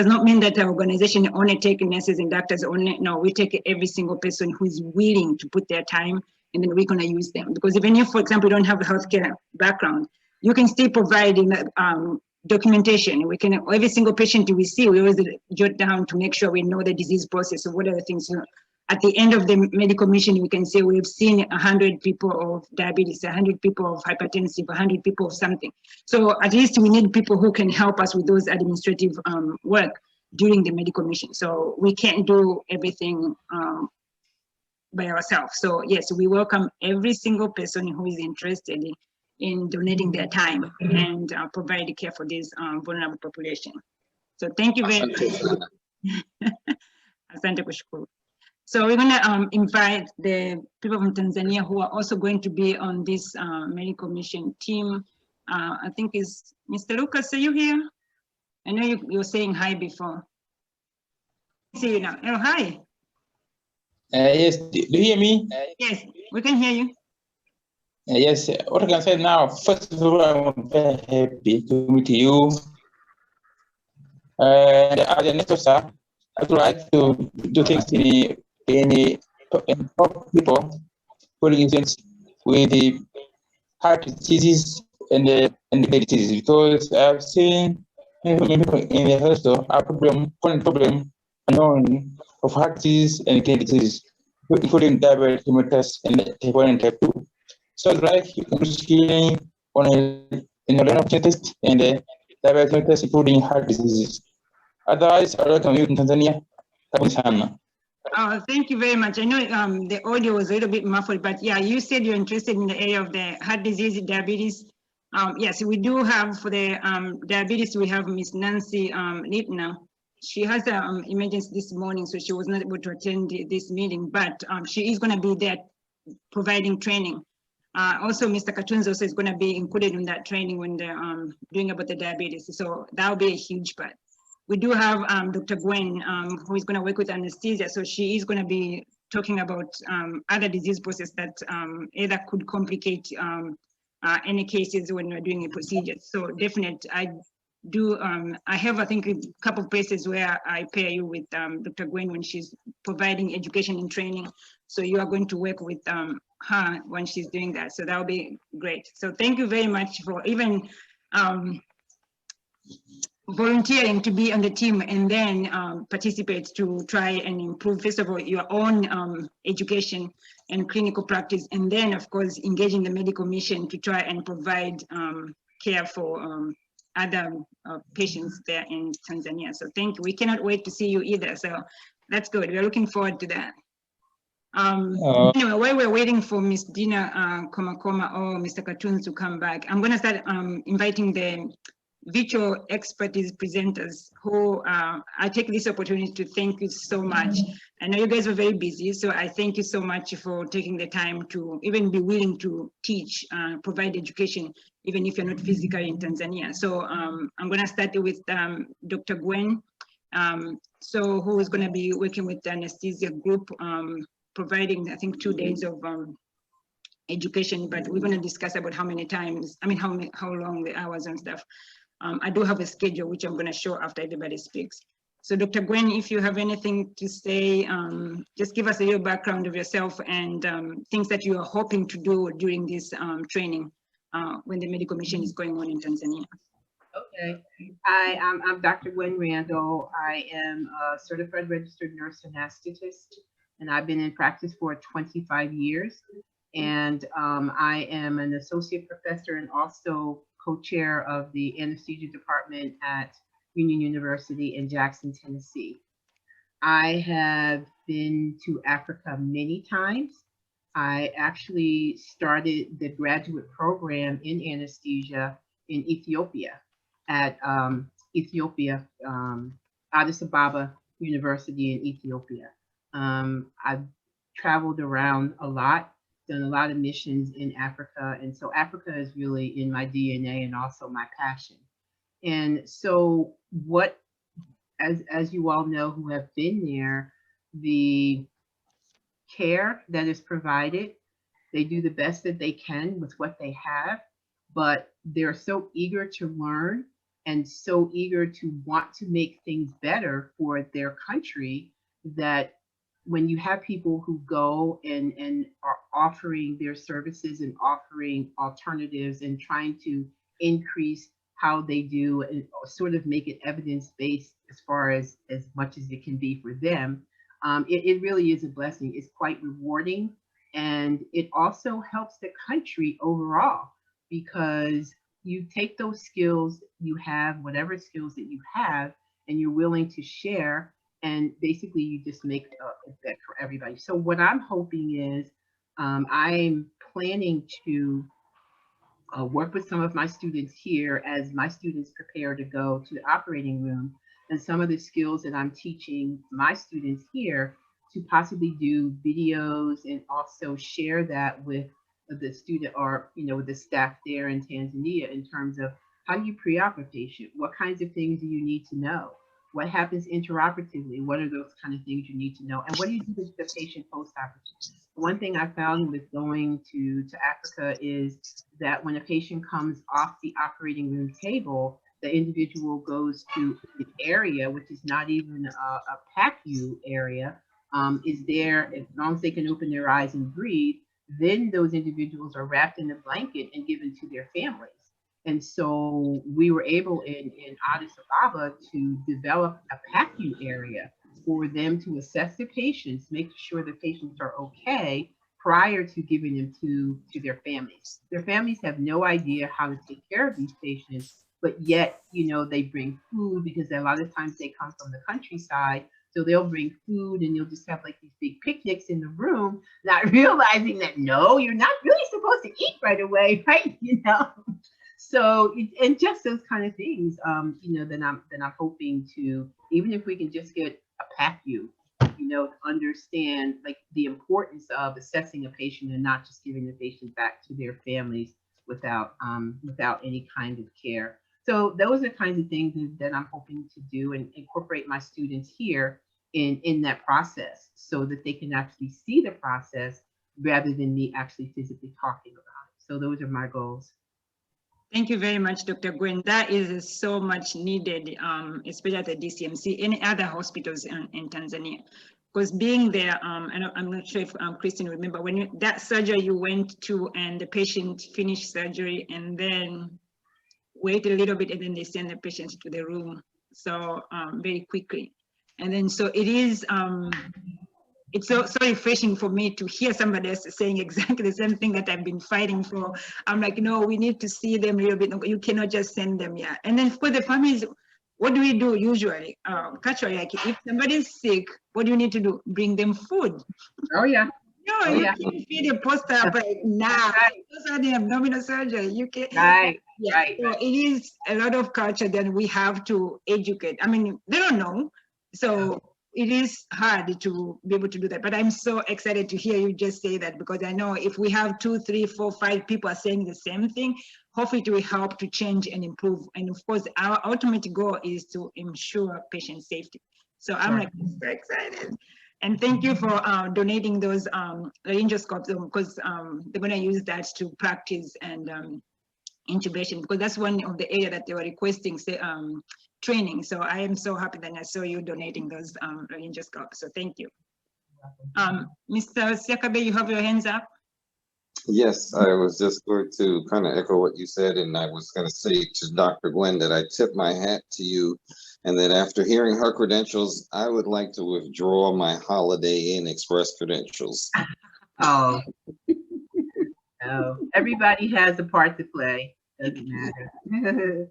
not mean that our organization only take nurses and doctors only. No, we take every single person who is willing to put their time, and then we're going to use them. Because even if, for example, you don't have a healthcare background, you can still provide documentation. We can, every single patient we see, we always jot down to make sure we know the disease process. So what are the things, at the end of the medical mission, we can say we've seen 100 people of diabetes, 100 people of hypertensive, 100 people of something. So at least we need people who can help us with those administrative work during the medical mission. So we can't do everything by ourselves. So yes, we welcome every single person who is interested in donating their time and provide care for this vulnerable population. So thank you very much. Asante kushukuru. So we're going to invite the people from Tanzania who are also going to be on this medical mission team. I think is Mr. Lucas, are you here? I know you were saying hi before. See you now. Oh, hi. Yes, do you hear me? Yes, we can hear you. Yes, what I can say now, first of all, I'm very happy to meet you. And as a necessary, I would like to do things in people who live with the heart diseases and the diseases, because I've seen people in the hospital a problem unknown of heart disease and kidney disease, including diabetes, hepatitis, and type 1 and type 2. So like you can do screening on in a lot of tests and diabetes, including heart diseases. Otherwise, I welcome you in Tanzania. Oh, thank you very much. I know the audio was a little bit muffled, but yeah, you said you're interested in the area of the heart disease, diabetes. Yes, we do have for the diabetes, we have Miss Nancy Littner. She has an emergency this morning, so she was not able to attend this meeting, but she is going to be there providing training. Also, Mr. Katunzi also is going to be included in that training when they're doing about the diabetes. So that'll be a huge part. We do have Dr. Gwen, who is going to work with anesthesia. So she is going to be talking about other disease process that either could complicate any cases when we're doing a procedure. So definitely, I have, I think, a couple of places where I pair you with Dr. Gwen when she's providing education and training. So you are going to work with her when she's doing that. So that'll be great. So thank you very much for even volunteering to be on the team and then participate to try and improve, first of all, your own education and clinical practice, and then of course, engage in the medical mission to try and provide care for other patients there in Tanzania. So thank you. We cannot wait to see you either. So that's good. We're looking forward to that. Anyway, while we're waiting for Ms. Dina Komakoma or Mr. Katunzi to come back, I'm going to start inviting the virtual expertise presenters who I take this opportunity to thank you so much. I know you guys are very busy, so I thank you so much for taking the time to even be willing to teach, provide education, even if you're not physically in Tanzania. So I'm going to start with Dr. Gwen, who is going to be working with the anesthesia group, providing, I think, 2 days of education, but we're going to discuss about how many times, how long the hours and stuff. I do have a schedule, which I'm going to show after everybody speaks. So Dr. Gwen, if you have anything to say, just give us a little background of yourself and things that you are hoping to do during this training when the medical mission is going on in Tanzania. Okay. Hi, I'm Dr. Gwen Randall. I am a certified registered nurse anesthetist, and I've been in practice for 25 years. And I am an associate professor and also co-chair of the anesthesia department at Union University in Jackson, Tennessee. I have been to Africa many times. I actually started the graduate program in anesthesia in Ethiopia at Addis Ababa University in Ethiopia. I've traveled around a lot, done a lot of missions in Africa. And so Africa is really in my DNA and also my passion. And so what, as you all know who have been there, the care that is provided, they do the best that they can with what they have, but they're so eager to learn and so eager to want to make things better for their country that when you have people who go and are offering their services and offering alternatives and trying to increase how they do and sort of make it evidence-based as far as much as it can be for them, it really is a blessing. It's quite rewarding. And it also helps the country overall because you take those skills you have, whatever skills that you have, and you're willing to share. And basically you just make it better for everybody. So what I'm hoping is I'm planning to work with some of my students here as my students prepare to go to the operating room, and some of the skills that I'm teaching my students here to possibly do videos and also share that with the student or, with the staff there in Tanzania in terms of how do you pre-op a patient? What kinds of things do you need to know? What happens intraoperatively? What are those kind of things you need to know? And what do you do with the patient post-operatively? One thing I found with going to Africa is that when a patient comes off the operating room table, the individual goes to an area, which is not even a PACU area, is there, as long as they can open their eyes and breathe, then those individuals are wrapped in a blanket and given to their families. And so we were able in Addis Ababa to develop a PACU area for them to assess the patients, make sure the patients are okay prior to giving them to their families. Their families have no idea how to take care of these patients, but yet, they bring food because a lot of times they come from the countryside. So they'll bring food and you'll just have like these big picnics in the room, not realizing that, no, you're not really supposed to eat right away, right? So, and just those kind of things, then I'm hoping to, even if we can just get a PACU, to understand like the importance of assessing a patient and not just giving the patient back to their families without any kind of care. So those are kinds of things that I'm hoping to do and incorporate my students here in that process so that they can actually see the process rather than me actually physically talking about it. So those are my goals. Thank you very much, Dr. Gwen. That is so much needed, especially at the DCMC, any other hospitals in Tanzania. Because being there, and I'm not sure if Christine remember, when that surgery you went to and the patient finished surgery and then wait a little bit and then they send the patient to the room. So very quickly. And then so it is, it's so refreshing for me to hear somebody else saying exactly the same thing that I've been fighting for. I'm like, no, we need to see them a little bit. You cannot just send them, yeah. And then for the families, what do we do usually? Culturally, like if somebody's sick, what do you need to do? Bring them food. Oh yeah. No, you can't feed a post-op right now. Those are the abdominal surgery. You can. Right. Yeah. Right. So it is a lot of culture that we have to educate. I mean, they don't know, so it is hard to be able to do that. But I'm so excited to hear you just say that, because I know if we have 2, 3, 4, 5 people are saying the same thing, hopefully it will help to change and improve. And of course, our ultimate goal is to ensure patient safety. So I'm like super excited. And thank you for donating those laryngoscopes, because they're going to use that to practice and intubation, because that's one of the area that they were requesting training. So I am so happy that I saw you donating those laryngoscopes. So thank you. Mr. Siakabe, you have your hands up. Yes, I was just going to kind of echo what you said, and I was going to say to Dr. Gwen that I tip my hat to you, and that after hearing her credentials, I would like to withdraw my Holiday Inn Express credentials. Oh. No, everybody has a part to play. Doesn't matter.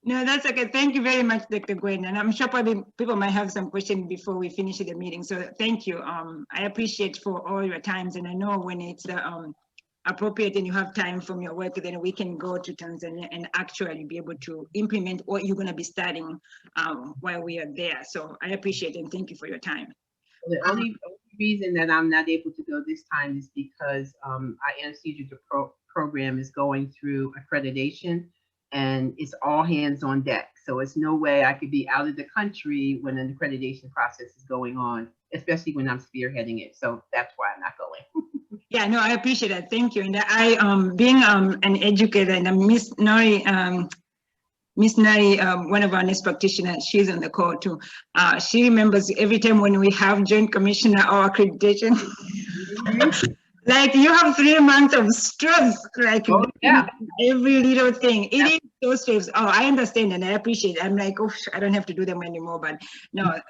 No, that's okay. Thank you very much, Dr. Gwen. And I'm sure probably people might have some questions before we finish the meeting. So thank you. I appreciate for all your times. And I know when it's appropriate and you have time from your work, then we can go to Tanzania and actually be able to implement what you're going to be studying while we are there. So I appreciate it and thank you for your time. The only reason that I'm not able to go this time is because our anesthesia program is going through accreditation and it's all hands on deck. So it's no way I could be out of the country when an accreditation process is going on, especially when I'm spearheading it. So that's why I'm not going. Yeah, no, I appreciate that. Thank you. And I, being an educator, and Miss Nori, one of our nurse practitioners, she's on the call too. She remembers every time when we have Joint Commissioner or accreditation, like you have 3 months of stress, like every little thing. It is so stressful. Oh, I understand and I appreciate it. I'm like, oh, I don't have to do them anymore. But no,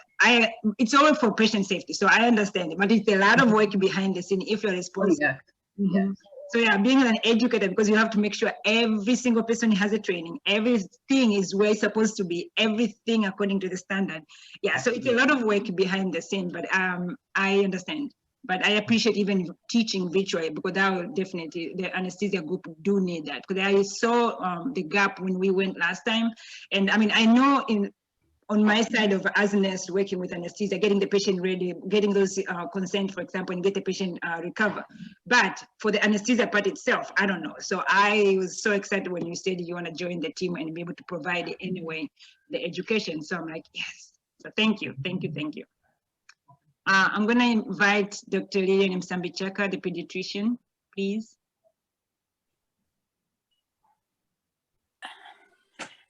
it's all for patient safety. So I understand it, but it's a lot of work behind the scene if you're responsible. So yeah, being an educator, because you have to make sure every single person has a training, everything is where it's supposed to be, everything according to the standard. Yeah, so it's a lot of work behind the scene, but I understand. But I appreciate even teaching virtually, because that will definitely, the anesthesia group do need that. Because I saw the gap when we went last time. And I mean, I know on my side of as a nurse working with anesthesia, getting the patient ready, getting those consent, for example, and get the patient recover. But for the anesthesia part itself, I don't know. So I was so excited when you said you want to join the team and be able to provide it anyway, the education. So I'm like, yes. So thank you, thank you, thank you. I'm going to invite Dr. Lilian Msambichaka, the pediatrician, please.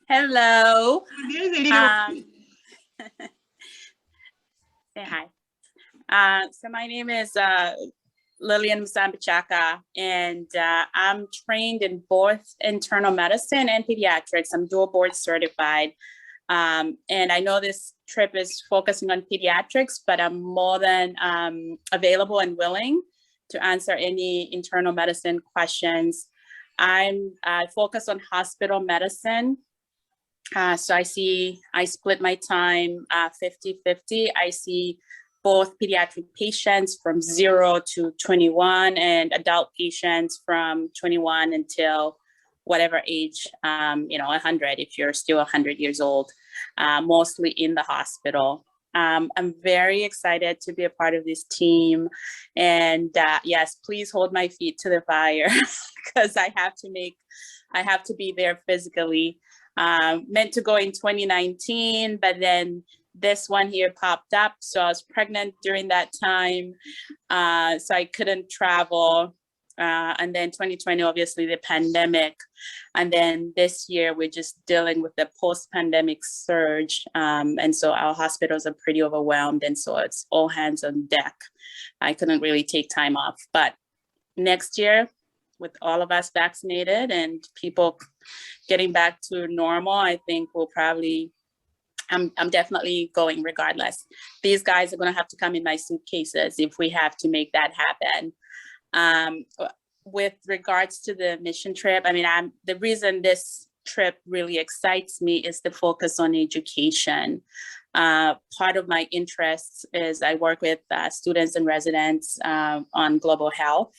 Hello. There's a little say hi. So my name is Lilian Msambichaka, and I'm trained in both internal medicine and pediatrics. I'm dual board certified. And I know this trip is focusing on pediatrics, but I'm more than available and willing to answer any internal medicine questions. I focus on hospital medicine. So I split my time 50-50. I see both pediatric patients from 0 to 21 and adult patients from 21 until whatever age, 100, if you're still 100 years old, mostly in the hospital. I'm very excited to be a part of this team. And yes, please hold my feet to the fire because I have to be there physically. Meant to go in 2019, but then this one here popped up. So I was pregnant during that time. So I couldn't travel. And then 2020, obviously the pandemic. And then this year, we're just dealing with the post-pandemic surge. And so our hospitals are pretty overwhelmed. And so it's all hands on deck. I couldn't really take time off. But next year, with all of us vaccinated and people getting back to normal, I think we'll probably, I'm definitely going regardless. These guys are going to have to come in my suitcases if we have to make that happen. With regards to the mission trip, I mean, the reason this trip really excites me is the focus on education. Part of my interests is I work with students and residents on global health.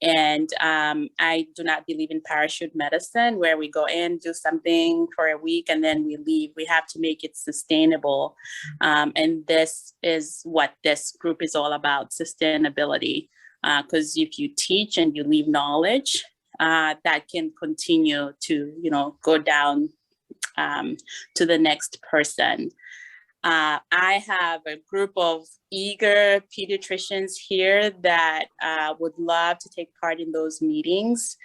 And I do not believe in parachute medicine where we go in, do something for a week, and then we leave. We have to make it sustainable. And this is what this group is all about, sustainability. Because if you teach and you leave knowledge, that can continue to, go down to the next person. I have a group of eager pediatricians here that would love to take part in those meetings.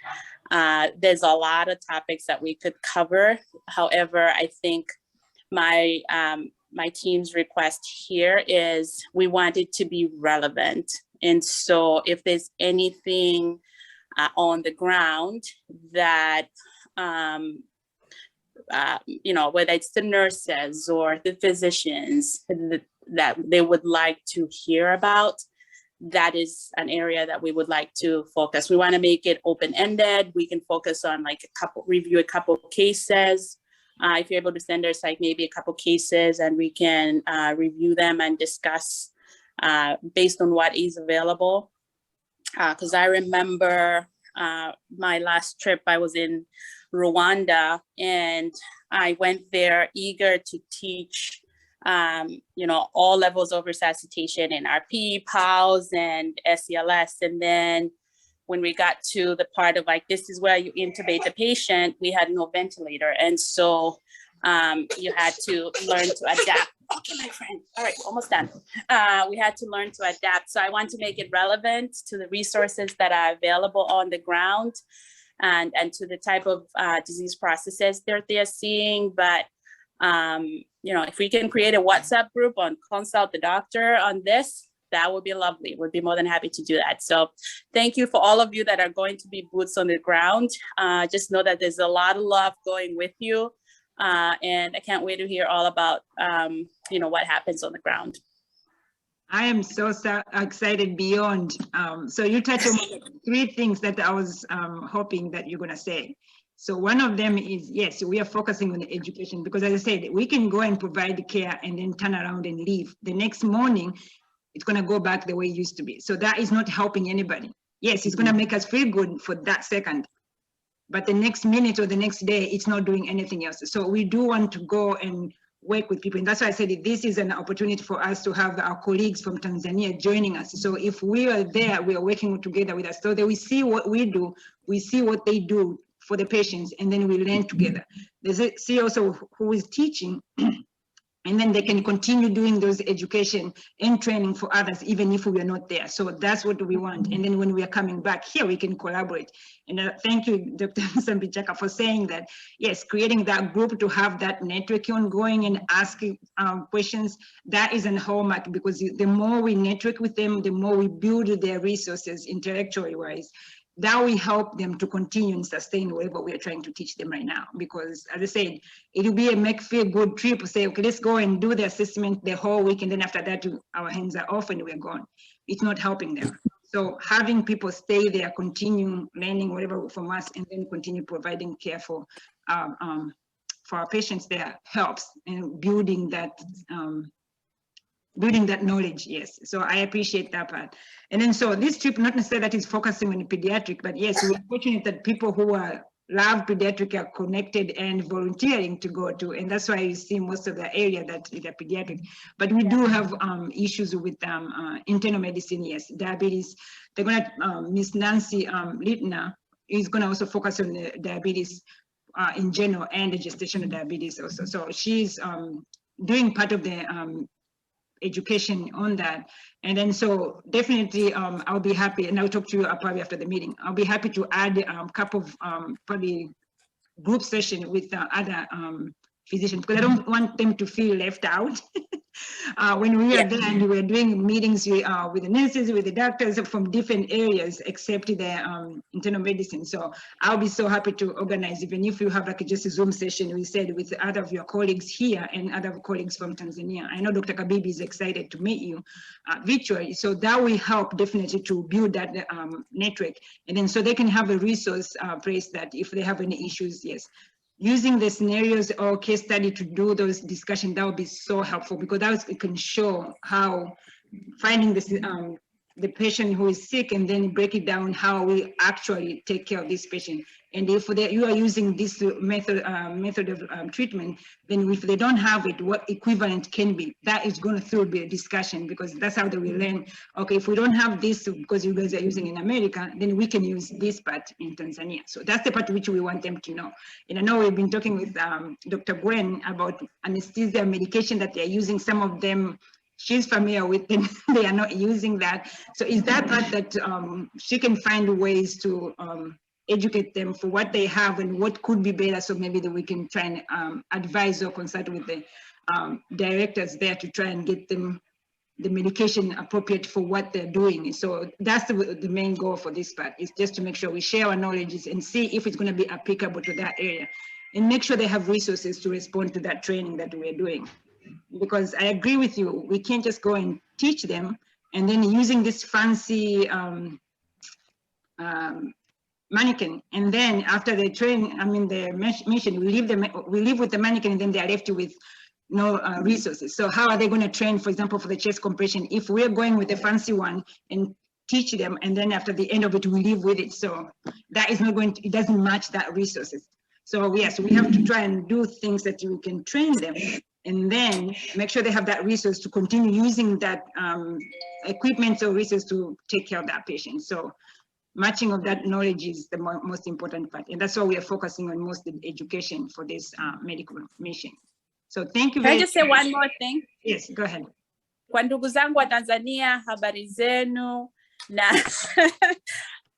There's a lot of topics that we could cover. However, I think my team's request here is we want it to be relevant. And so if there's anything on the ground that whether it's the nurses or the physicians that they would like to hear about, that is an area that we would like to focus. We want to make it open-ended. We can focus on review a couple cases, if you're able to send us like maybe a couple cases and we can review them and discuss based on what is available. Because I remember my last trip, I was in Rwanda, and I went there eager to teach, you know, all levels of resuscitation in RP, PALS, and SELS. And then when we got to the part of like, this is where you intubate the patient, we had no ventilator. And so you had to learn to adapt. Okay, my friend. All right, almost done. We had to learn to adapt. So I want to make it relevant to the resources that are available on the ground and to the type of disease processes they're seeing. But, you know, if we can create a WhatsApp group on Consult the Doctor on this, that would be lovely. We'd be more than happy to do that. So thank you for all of you that are going to be boots on the ground. Just know that there's a lot of love going with you. And I can't wait to hear all about, you know, what happens on the ground. I am so excited beyond. So you touched on 3 things that I was hoping that you're going to say. So one of them is, yes, we are focusing on the education because, as I said, we can go and provide care and then turn around and leave. The next morning, it's going to go back the way it used to be. So that is not helping anybody. Yes, it's going to make us feel good for that second, but the next minute or the next day, it's not doing anything else. So we do want to go and work with people. And that's why I said this is an opportunity for us to have our colleagues from Tanzania joining us. So if we are there, we are working together with us. So that we see what we do, we see what they do for the patients, and then we learn together. They see also who is teaching, and then they can continue doing those education and training for others, even if we are not there. So that's what we want. And then when we are coming back here, we can collaborate. And thank you, Dr. Msambichaka, for saying that, yes, creating that group to have that network ongoing and asking questions, that is a hallmark, because the more we network with them, the more we build their resources intellectually wise. That will help them to continue and sustain whatever we are trying to teach them right now. Because as I said, it will be a make feel good trip. Say, okay, let's go and do the assessment the whole week, and then after that, our hands are off and we're gone. It's not helping them. So having people stay there, continue learning whatever from us, and then continue providing care for our patients there helps in building that knowledge, yes. So I appreciate that part. And then so this trip, not necessarily that is focusing on pediatric, but yes, we're fortunate that people who love pediatric are connected and volunteering to go to, and that's why you see most of the area that is a pediatric. But we do have issues with internal medicine, yes, diabetes. They're gonna, Miss Nancy Littner is gonna also focus on the diabetes in general and the gestational diabetes also. So she's doing part of the education on that. And then so definitely I'll be happy, and I'll talk to you probably after the meeting. I'll be happy to add a couple of probably group session with other physicians, because I don't want them to feel left out. When we are there and we're doing meetings with the nurses, with the doctors from different areas, except the internal medicine. So I'll be so happy to organize, even if you have like just a Zoom session, we said, with other of your colleagues here and other colleagues from Tanzania. I know Dr. Kabibi is excited to meet you virtually. So that will help definitely to build that network. And then so they can have a resource place that if they have any issues, yes. Using the scenarios or case study to do those discussions, that would be so helpful, because that can show how finding this, the patient who is sick, and then break it down how we actually take care of this patient. And if you are using this method of treatment, then if they don't have it, what equivalent can be? That is going to still be a discussion, because that's how they will learn. Okay, if we don't have this because you guys are using in America, then we can use this part in Tanzania. So that's the part which we want them to know. And I know we've been talking with Dr. Gwen about anesthesia medication that they're using. Some of them she's familiar with, and they are not using that. So is that part that she can find ways to educate them for what they have and what could be better, so maybe that we can try and advise or consult with the directors there to try and get them the medication appropriate for what they're doing. So that's the main goal for this part, is just to make sure we share our knowledge and see if it's going to be applicable to that area, and make sure they have resources to respond to that training that we're doing. Because I agree with you, we can't just go and teach them and then using this fancy mannequin, and then after they train, I mean the mission, we leave with the mannequin, and then they are left with no resources. So how are they going to train, for example, for the chest compression, if we're going with a fancy one and teach them, and then after the end of it, we leave with it? So that is not going to, it doesn't match that resources. So yes, we have to try and do things that we can train them, and then make sure they have that resource to continue using that equipment or resource to take care of that patient. So matching of that knowledge is the most important part. And that's why we are focusing on most of the education for this medical mission. So thank you Can I very much. just say one more thing? Yes, go ahead. Kwa ndugu zangu wa Tanzania, habari zenu na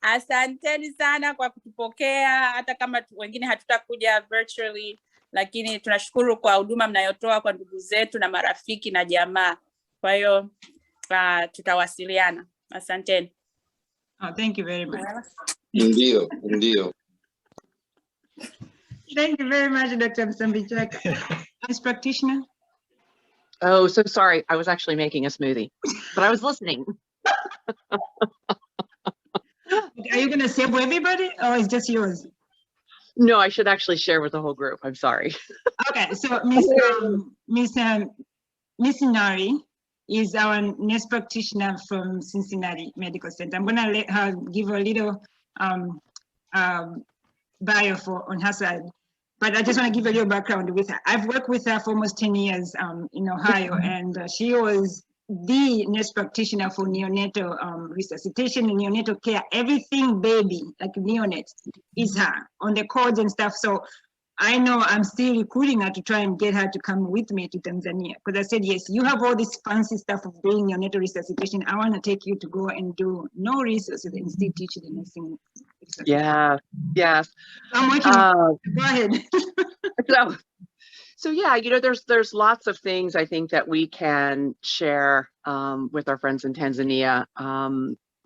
asanteni sana kwa kutupokea, hata kama wengine hatutakuja virtually, lakini tunashukuru kwa huduma mnayotoa kwa ndugu zetu na marafiki na jamaa. Kwa hiyo tutawasiliana. Asanteni. Oh, thank you very much. Ndio, ndio. Thank you very much, Dr. Msambichaka. Nurse practitioner. Oh, so sorry. I was actually making a smoothie, but I was listening. Are you going to say for everybody, or is just yours? No, I should actually share with the whole group. I'm sorry. Okay, so Miss Nari is our nurse practitioner from Cincinnati Medical Center. I'm going to let her give a little bio on her side, but I just want to give a little background with her. I've worked with her for almost 10 years in Ohio, and she was the nurse practitioner for neonatal resuscitation and neonatal care. Everything baby, like neonates, is her on the codes and stuff. So I know I'm still recruiting her to try and get her to come with me to Tanzania, because I said, yes, you have all this fancy stuff of doing neonatal resuscitation. I want to take you to go and do no resources and still teach the nursing. Yeah, yes. I'm working. Go ahead. So yeah, you know, there's lots of things I think that we can share with our friends in Tanzania.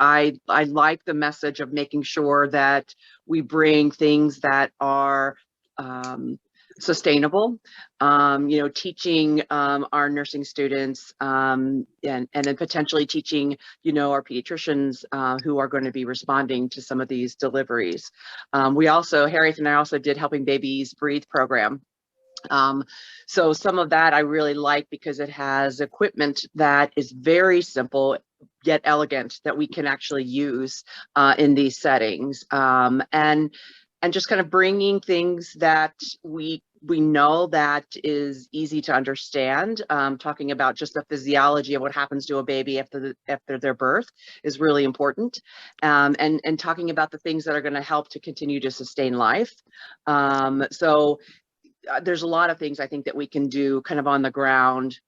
I like the message of making sure that we bring things that are sustainable, you know, teaching our nursing students and then potentially teaching, you know, our pediatricians who are going to be responding to some of these deliveries. We also, Harriet and I also did Helping Babies Breathe program. So some of that I really like because it has equipment that is very simple yet elegant that we can actually use in these settings, and just kind of bringing things that we know that is easy to understand. Talking about just the physiology of what happens to a baby after their birth is really important, and talking about the things that are going to help to continue to sustain life. So there's a lot of things I think that we can do kind of on the ground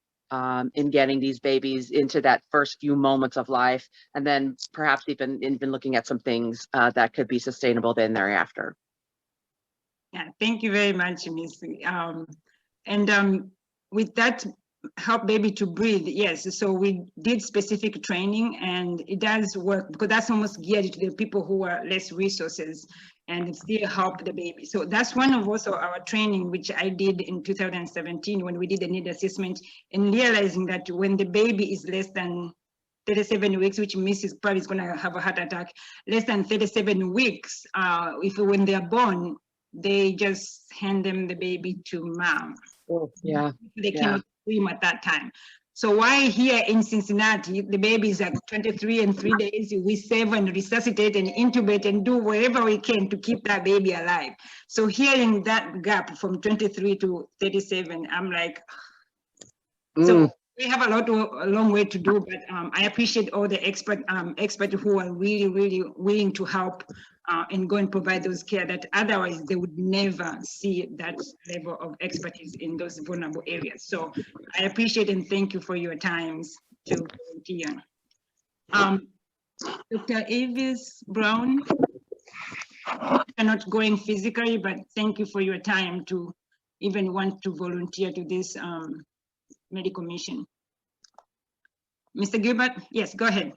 in getting these babies into that first few moments of life, and then perhaps even looking at some things that could be sustainable then thereafter. Yeah, thank you very much, Miss. With that, help baby to breathe. Yes, so we did specific training, and it does work because that's almost geared to the people who are less resources and still help the baby. So that's one of also our training, which I did in 2017 when we did the need assessment, and realizing that when the baby is less than 37 weeks, which Mrs. probably is going to have a heart attack, less than 37 weeks, when they're born, they just hand them the baby to mom. Oh, yeah. They cannot scream at that time. So why here in Cincinnati, the baby is like 23 and 3 days, we save and resuscitate and intubate and do whatever we can to keep that baby alive. So hearing that gap from 23 to 37, I'm like, so we have a long way to do, but I appreciate all the experts who are really, really willing to help and go and provide those care that otherwise they would never see that level of expertise in those vulnerable areas. So I appreciate and thank you for your times to volunteer. Dr. Avis Brown, you're not going physically, but thank you for your time to even want to volunteer to this medical mission. Mr. Gilbert, yes, go ahead.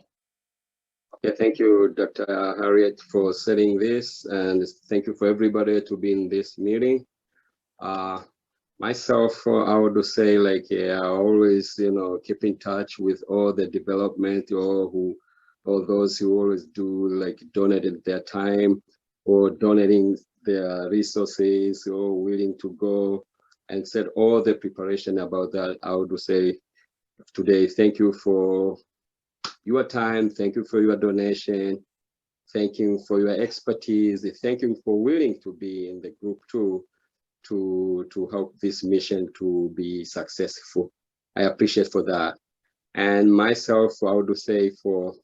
Okay, thank you, Dr. Harriet, for setting this, and thank you for everybody to be in this meeting. Myself, I would say, like, I always, you know, keep in touch with all the development, all those who always do, like, donated their time or donating their resources or willing to go and said all the preparation about that. I would say today, thank you for your time. Thank you for your donation. Thank you for your expertise. Thank you for willing to be in the group too, to help this mission to be successful. I appreciate for that. And myself, I would say for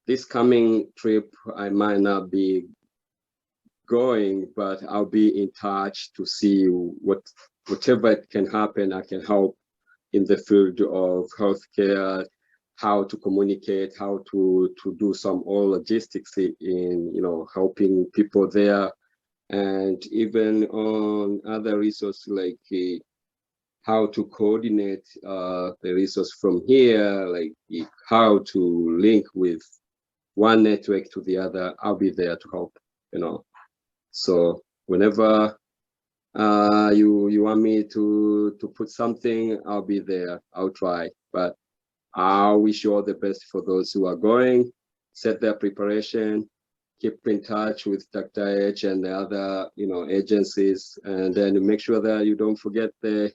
this coming trip, I might not be going, but I'll be in touch to see whatever can happen, I can help in the field of healthcare, how to communicate, how to do some all logistics in, helping people there, and even on other resources like how to coordinate the resource from here, like how to link with one network to the other. I'll be there to help, So whenever you want me to put something, I'll be there. I'll try. But I wish you all the best for those who are going. Set their preparation. Keep in touch with Dr. H and the other, agencies, and then make sure that you don't forget the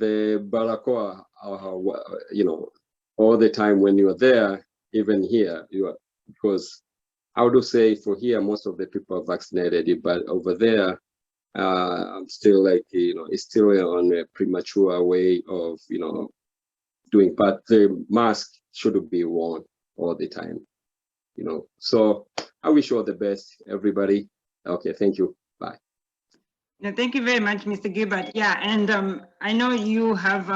Barakoa, all the time when you're there, even here, because I would say for here, most of the people are vaccinated, but over there, I'm still it's still on a premature way of, doing, but the mask should be worn all the time, So I wish you all the best, everybody. Okay, thank you. Bye. No, thank you very much, Mr. Gilbert. Yeah, and I know you have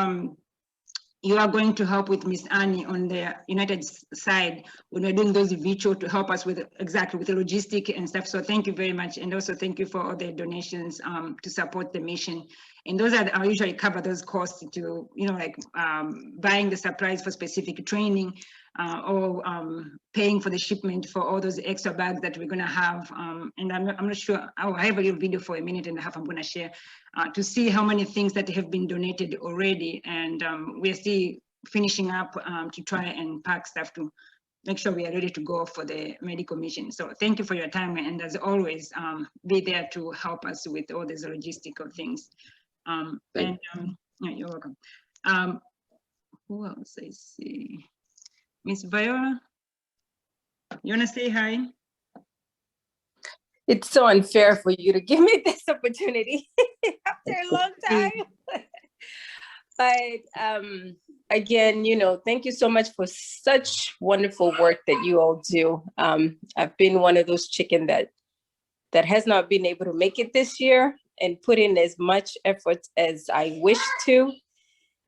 you are going to help with Miss Annie on the United side when we're doing those virtual to help us with exactly with the logistic and stuff. So thank you very much, and also thank you for all the donations to support the mission. And those are usually cover those costs to buying the supplies for specific training, or paying for the shipment for all those extra bags that we're going to have. And I'm not sure, I'll have a little video for a minute and a half I'm going to share to see how many things that have been donated already. And we're still finishing up to try and pack stuff to make sure we are ready to go for the medical mission. So thank you for your time. And as always, be there to help us with all these logistical things. Yeah, you're welcome. Who else I see? Miss Viola, you wanna say hi? It's so unfair for you to give me this opportunity after a long time. But again, thank you so much for such wonderful work that you all do. I've been one of those chicken that has not been able to make it this year and put in as much effort as I wish to.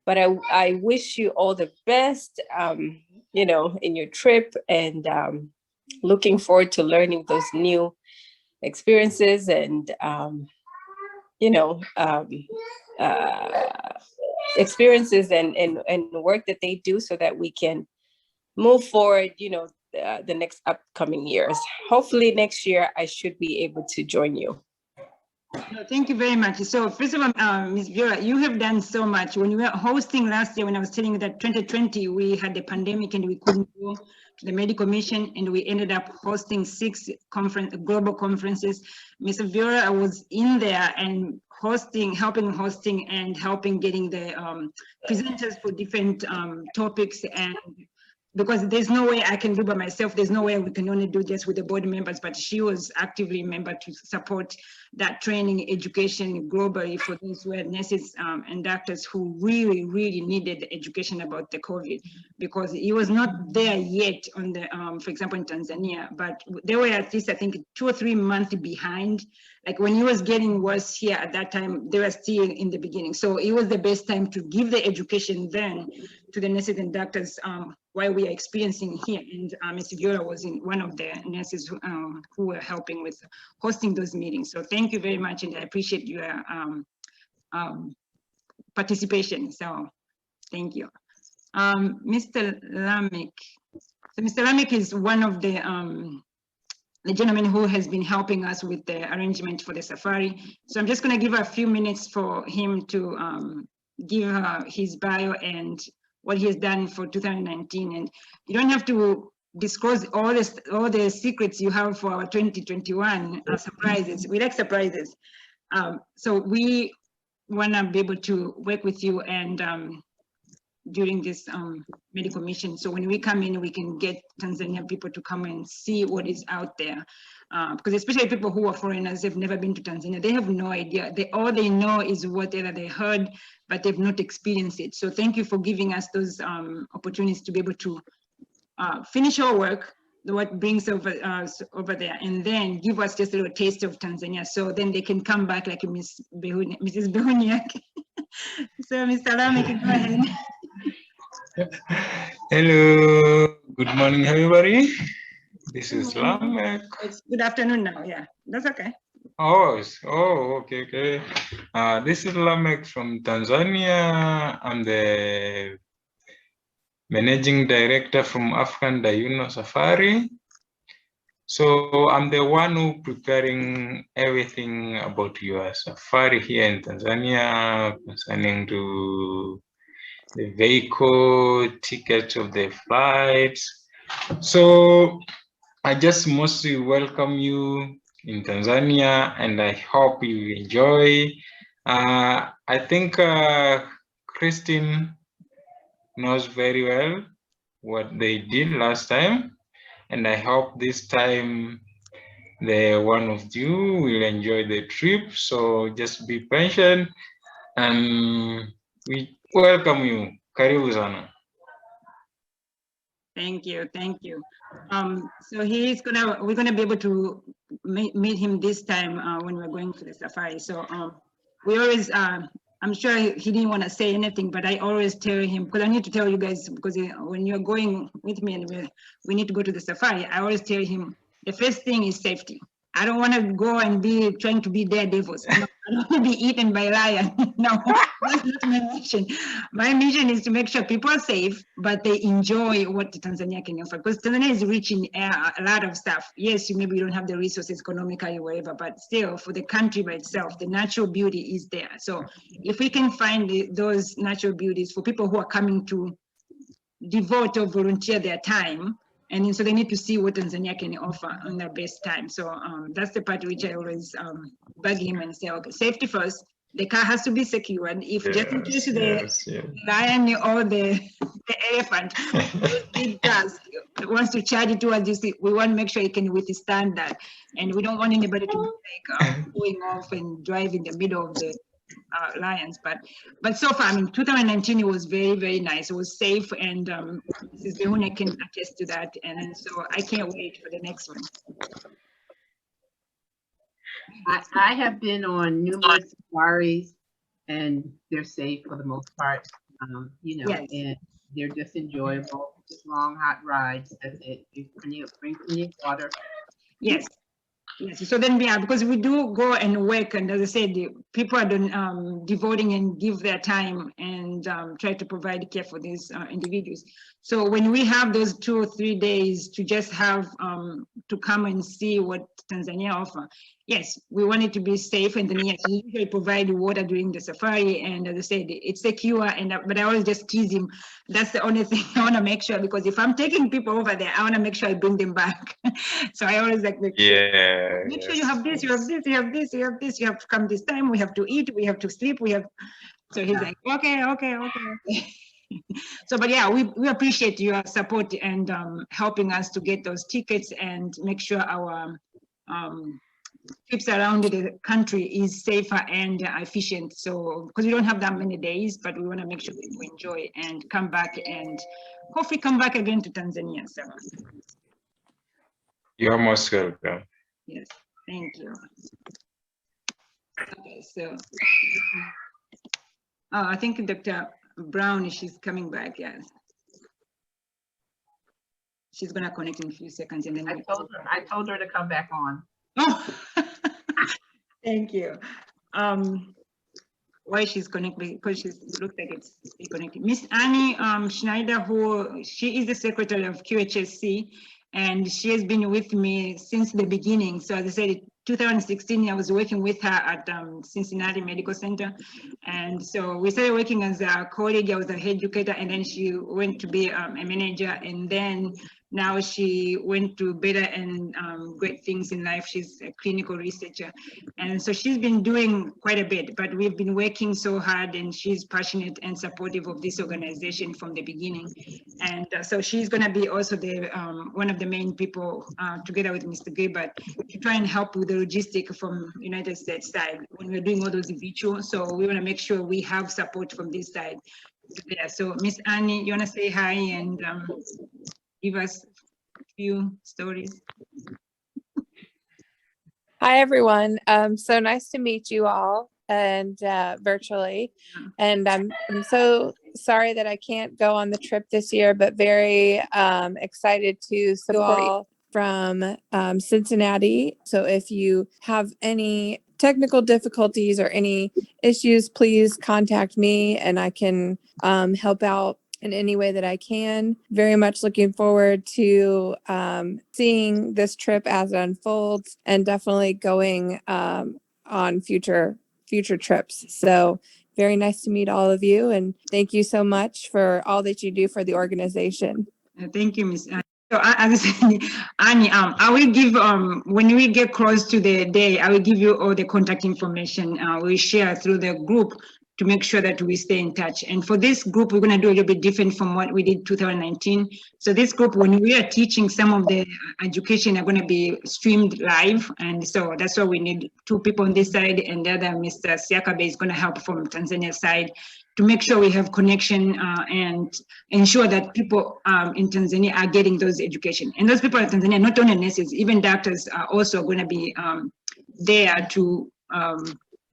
But I wish you all the best, in your trip, and looking forward to learning those new experiences and, experiences and work that they do so that we can move forward, the next upcoming years. Hopefully next year I should be able to join you. No, thank you very much. So first of all, Ms. Viola, you have done so much. When we were hosting last year, when I was telling you that 2020, we had the pandemic and we couldn't go to the medical mission, and we ended up hosting 6 global conferences. Ms. Viola, I was in there and helping hosting and helping getting the presenters for different topics, and because there's no way I can do by myself. There's no way we can only do just with the board members, but she was actively a member to support that training education globally for those who are nurses and doctors who really, really needed the education about the COVID, because it was not there yet on the, for example, in Tanzania, but they were at least, I think, 2 or 3 months behind. Like when it was getting worse here at that time, they were still in the beginning. So it was the best time to give the education then to the nurses and doctors while we are experiencing here. And Ms. Viola was one of the nurses who were helping with hosting those meetings. So thank you very much, and I appreciate your participation. So thank you. Mr. Lamek. So Mr. Lamek is one of the gentleman who has been helping us with the arrangement for the safari. So I'm just going to give a few minutes for him to give his bio and what he has done for 2019. And you don't have to disclose all the secrets you have for our 2021 surprises. We like surprises. So we want to be able to work with you and during this medical mission. So when we come in, we can get Tanzanian people to come and see what is out there. Because especially people who are foreigners, they've never been to Tanzania. They have no idea. All they know is whatever they heard, but they've not experienced it. So thank you for giving us those opportunities to be able to finish our work, what brings over there, and then give us just a little taste of Tanzania. So then they can come back like Mrs. Behuniak. So Mr. Lamek, go ahead. Hello, good morning, everybody. This is Lamek. It's good afternoon now. Yeah, that's okay. Okay. This is Lamek from Tanzania. I'm the managing director from African Dayuno Safari. So I'm the one who preparing everything about your safari here in Tanzania, concerning to the vehicle, tickets of the flights. So I just mostly welcome you in Tanzania, and I hope you enjoy. I think Christine knows very well what they did last time, and I hope this time the one of you will enjoy the trip. So just be patient, and we welcome you. Karibu sana. Thank you. So we're gonna be able to meet him this time when we're going to the safari. So we always, I'm sure he didn't want to say anything, but I always tell him, because I need to tell you guys, because when you're going with me and we need to go to the safari, I always tell him the first thing is safety. I don't want to go and be trying to be daredevils. No, I don't want to be eaten by lion. No, that's not my mission. My mission is to make sure people are safe, but they enjoy what Tanzania can offer. Because Tanzania is rich in a lot of stuff. Yes, maybe you don't have the resources economically or whatever, but still for the country by itself, the natural beauty is there. So if we can find those natural beauties for people who are coming to devote or volunteer their time, and so they need to see what Tanzania can offer on their best time. So that's the part which I always bug him and say, okay, safety first. The car has to be secured. If just in case the lion or the elephant, those big cars wants to charge it towards you, we want to make sure it can withstand that. And we don't want anybody to be like going off and drive in the middle of the lions, but so far, I mean, 2019 it was very, very nice. It was safe, and Mrs. Behune can attest to that, and so I can't wait for the next one. I have been on numerous safaris, and they're safe for the most part. You know, yes. And they're just enjoyable. Just long, hot rides. That's it. Bring plenty of water. Yes. Yes, so then because we do go and work, and as I said, people are devoting and give their time and try to provide care for these individuals. So when we have those 2 or 3 days to just have to come and see what Tanzania offer, yes, we want it to be safe, and then yes, we usually provide water during the safari, and as I said, it's secure. And but I always just tease him. That's the only thing I want to make sure, because if I'm taking people over there, I want to make sure I bring them back. So I always like make sure you have this, you have this, you have this, you have this. You have to come this time. We have to eat. We have to sleep. We have. So he's like, okay. So, but yeah, we appreciate your support and helping us to get those tickets and make sure our trips around the country is safer and efficient. So, because we don't have that many days, but we want to make sure people enjoy and come back, and hopefully come back again to Tanzania. So, you're most welcome. Yes, thank you. Okay, so I think Dr. Brown, she's coming back. Yes, she's gonna connect in a few seconds, and then I told her to come back on. Oh, thank you. Why she's connected? Because she looks like it's connected. Miss Annie Schneider, she is the secretary of QHSC, and she has been with me since the beginning. So as I said, 2016, I was working with her at Cincinnati Medical Center. And so we started working as a colleague. I was a head educator, and then she went to be a manager. And then Now she went to better and great things in life. She's a clinical researcher. And so she's been doing quite a bit, but we've been working so hard, and she's passionate and supportive of this organization from the beginning. And so she's going to be also the one of the main people together with Mr. Gilbert to try and help with the logistic from United States side when we're doing all those virtual. So we want to make sure we have support from this side. Yeah, so Miss Annie, you want to say hi and give us a few stories? Hi, everyone. So nice to meet you all and virtually. And I'm so sorry that I can't go on the trip this year, but very excited to support you all from Cincinnati. So if you have any technical difficulties or any issues, please contact me and I can help out in any way that I can. Very much looking forward to seeing this trip as it unfolds and definitely going on future trips. So very nice to meet all of you and thank you so much for all that you do for the organization. Thank you, Ms. Annie. So as I said, Annie, I will give, when we get close to the day, I will give you all the contact information we share through the group to make sure that we stay in touch. And for this group, we're going to do a little bit different from what we did 2019. So this group, when we are teaching, some of the education are going to be streamed live. And so that's why we need 2 people on this side, and the other, Mr. Siakabe, is going to help from Tanzania side to make sure we have connection and ensure that people in Tanzania are getting those education. And those people in Tanzania, not only nurses, even doctors are also going to be there to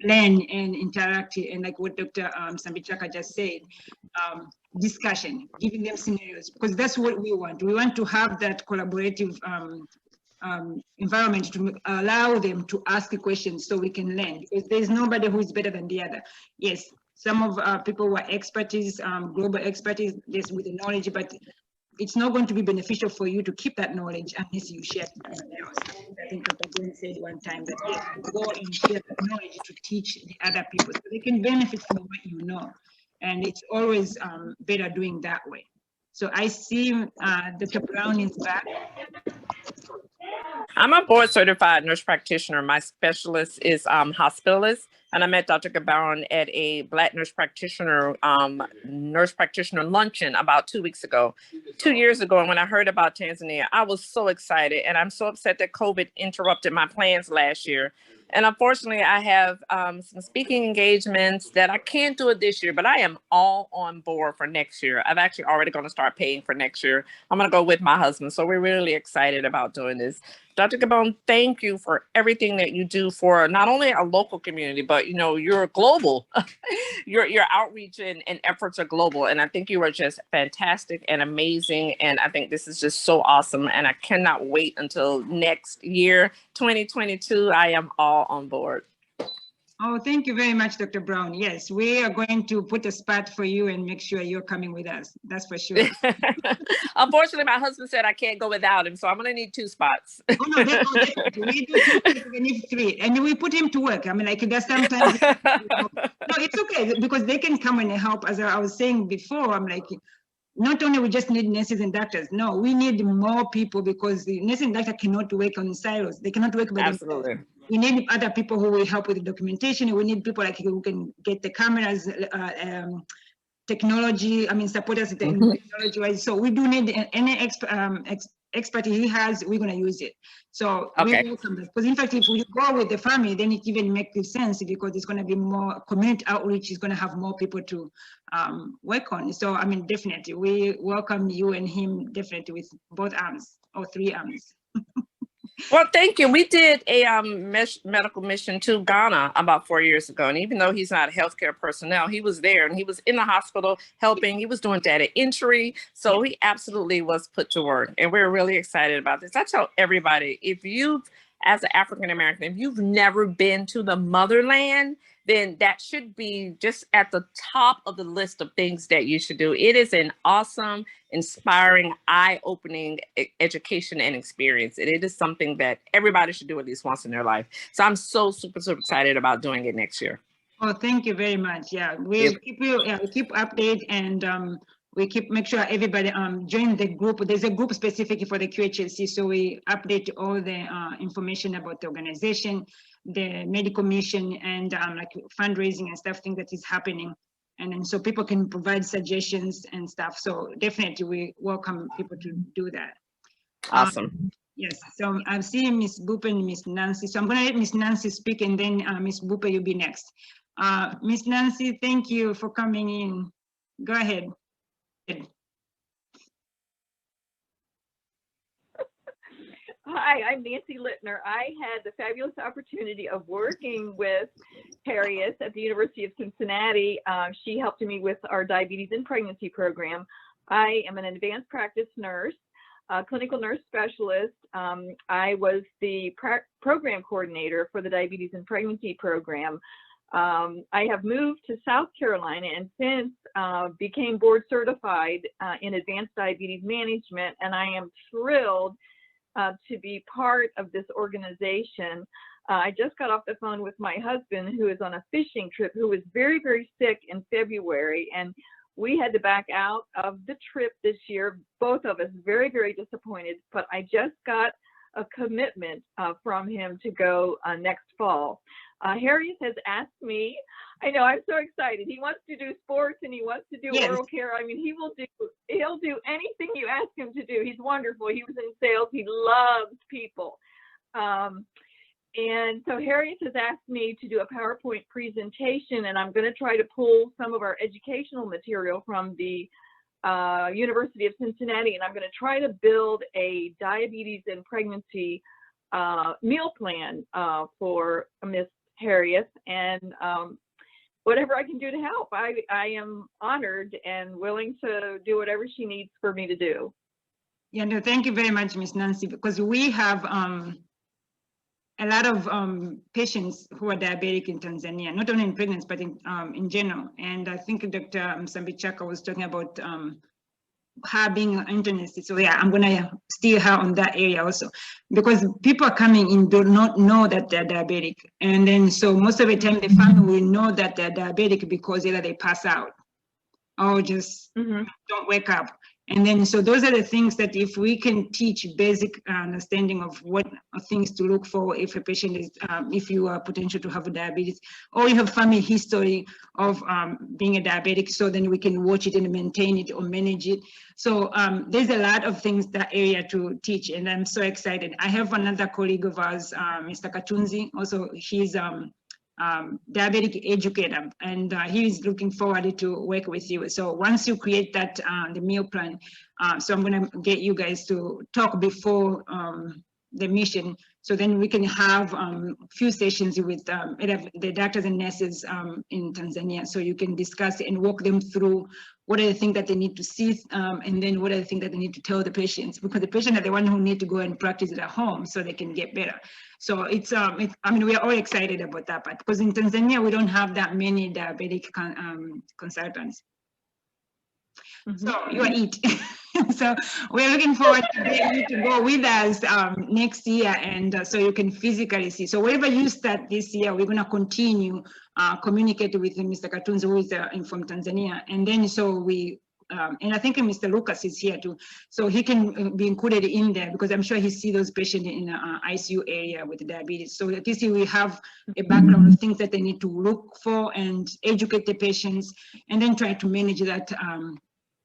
learn and interact, and like what Dr. Sambichaka just said, discussion, giving them scenarios, because that's what we want. We want to have that collaborative environment to allow them to ask questions so we can learn, because there's nobody who is better than the other. Yes, some of people who are expertise, global expertise, yes, with the knowledge, but it's not going to be beneficial for you to keep that knowledge unless you share it with someone else. I think Dr. Gwen said one time that yes, go and share that knowledge to teach the other people so they can benefit from what you know. And it's always better doing that way. So I see Dr. Brown is back. I'm a board certified nurse practitioner. My specialist is hospitalist, and I met Dr. Gabaron at a Black nurse practitioner luncheon about 2 weeks ago, 2 years ago. And when I heard about Tanzania, I was so excited, and I'm so upset that COVID interrupted my plans last year. And unfortunately, I have some speaking engagements that I can't do it this year, but I am all on board for next year. I'm actually already going to start paying for next year. I'm going to go with my husband. So we're really excited about doing this. Dr. Gabon, thank you for everything that you do for not only a local community, but you're global. your outreach and efforts are global. And I think you are just fantastic and amazing. And I think this is just so awesome. And I cannot wait until next year, 2022. I am all on board. Oh, thank you very much, Dr. Brown. Yes, we are going to put a spot for you and make sure you're coming with us. That's for sure. Unfortunately, my husband said I can't go without him, so I'm going to need 2 spots. Oh, no, we do 2, we need 3. And we put him to work. I mean, like, there's sometimes, no, it's okay, because they can come and help. As I was saying before, I'm like, not only we just need nurses and doctors. No, we need more people, because the nurses and doctors cannot work on silos. They cannot work by Absolutely. themselves. We need other people who will help with the documentation. We need people like who can get the cameras, technology. I mean, support us technology-wise. So we do need any expertise he has. We're going to use it. So okay. We welcome that. Because in fact, if we go with the family, then it even makes sense, because it's going to be more community outreach. Is going to have more people to work on. So I mean, definitely, we welcome you and him definitely with both arms or 3 arms. Well, thank you. We did a medical mission to Ghana about 4 years ago. And even though he's not healthcare personnel, he was there and he was in the hospital helping. He was doing data entry. So he absolutely was put to work. And we're really excited about this. I tell everybody, if you, as an African-American, if you've never been to the motherland, then that should be just at the top of the list of things that you should do. It is an awesome, inspiring, eye-opening education and experience. And it is something that everybody should do at least once in their life. So I'm so super excited about doing it next year. Oh, thank you very much. Yeah, we'll keep you keep update, and we make sure everybody join the group. There's a group specifically for the QHSC, so we update all the information about the organization, the medical mission, and like fundraising and stuff, things that is happening. And then so people can provide suggestions and stuff. So definitely we welcome people to do that. Awesome. Yes, so I'm seeing Ms. Bupa and Ms. Nancy. So I'm gonna let Ms. Nancy speak, and then Ms. Bupa, you'll be next. Ms. Nancy, thank you for coming in. Go ahead. Hi, I'm Nancy Littner. I had the fabulous opportunity of working with Harriet at the University of Cincinnati. She helped me with our diabetes and pregnancy program. I am an advanced practice nurse, clinical nurse specialist. I was the program coordinator for the diabetes and pregnancy program. I have moved to South Carolina and since became board certified in advanced diabetes management, and I am thrilled to be part of this organization. I just got off the phone with my husband, who is on a fishing trip, who was very, very sick in February, and we had to back out of the trip this year, both of us very, very disappointed, but I just got a commitment from him to go next fall. Harriet has asked me, I know, I'm so excited. He wants to do sports and he wants to do oral care. I mean, he'll do anything you ask him to do. He's wonderful. He was in sales. He loves people. And so Harriet has asked me to do a PowerPoint presentation, and I'm going to try to pull some of our educational material from the University of Cincinnati, and I'm going to try to build a diabetes and pregnancy meal plan for Miss Harriet, and whatever I can do to help. I am honored and willing to do whatever she needs for me to do. Yeah, no, thank you very much, Ms. Nancy, because we have a lot of patients who are diabetic in Tanzania, not only in pregnancy, but in general. And I think Dr. Msambichaka was talking about her being interested. So yeah, I'm gonna steer her on that area also, because people are coming in do not know that they're diabetic, and then so most of the time the family will know that they're diabetic because either they pass out or just don't wake up. And then so those are the things that if we can teach basic understanding of what things to look for if a patient is, if you are potential to have diabetes, or you have family history of being a diabetic, so then we can watch it and maintain it or manage it. So there's a lot of things that area to teach, and I'm so excited. I have another colleague of ours, Mr. Katunzi, also he's diabetic educator, and he's looking forward to work with you. So once you create that the meal plan, so I'm going to get you guys to talk before the mission, so then we can have few sessions with the doctors and nurses in Tanzania, so you can discuss and walk them through what are the things that they need to see, and then what are the things that they need to tell the patients, because the patient are the one who need to go and practice it at home so they can get better. So it's, I mean, we are all excited about that part, because in Tanzania, we don't have that many diabetic consultants. So you are it. So we're looking forward to getting you to go with us next year, and so you can physically see. So wherever you start this year, we're going to continue communicating with Mr. Katunzi, who is from Tanzania, and then so we. And I think Mr. Lucas is here too, so he can be included in there, because I'm sure he sees those patients in the ICU area with diabetes. So at least we have a background of things that they need to look for and educate the patients, and then try to manage that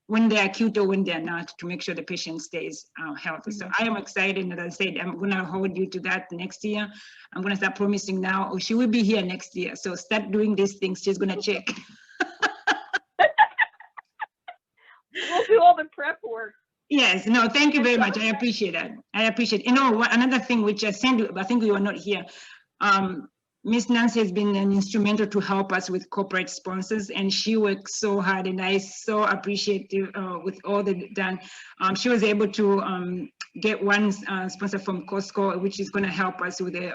when they're acute or when they're not, to make sure the patient stays healthy. So I am excited, and as I said, I'm gonna hold you to that next year. I'm gonna start promising now, or she will be here next year. So start doing these things, she's gonna check. We'll do all the prep work. Yes, no, thank you very much. I appreciate that. I appreciate it. You know, another thing which I sent you, I think you are not here. Miss Nancy has been an instrumental to help us with corporate sponsors, and she works so hard, and I so appreciate with all that done. She was able to get one sponsor from Costco, which is going to help us with the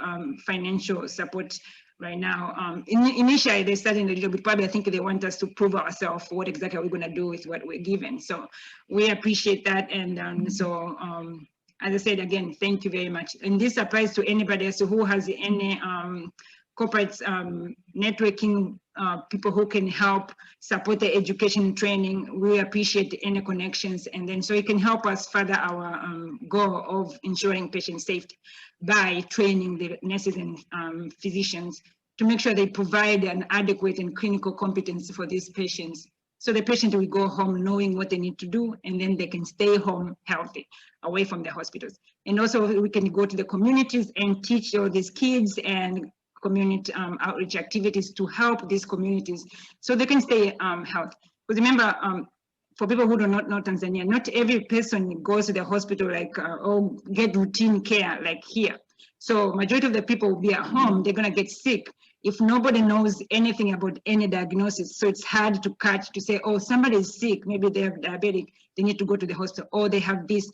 financial support right now. Initially, they started a little bit, probably I think they want us to prove ourselves what exactly we're going to do with what we're given. So we appreciate that, and as I said again, thank you very much. And this applies to anybody else who has any corporate networking, people who can help support the education training. We appreciate any connections, and then so it can help us further our goal of ensuring patient safety by training the nurses and physicians to make sure they provide an adequate and clinical competence for these patients. So the patient will go home knowing what they need to do, and then they can stay home healthy, away from the hospitals. And also we can go to the communities and teach all these kids and community outreach activities to help these communities so they can stay healthy. Because remember, for people who do not know Tanzania, not every person goes to the hospital like or get routine care like here. So majority of the people will be at home, they're gonna get sick if nobody knows anything about any diagnosis. So it's hard to catch, to say, oh, somebody is sick, maybe they have diabetic, they need to go to the hospital, or they have this,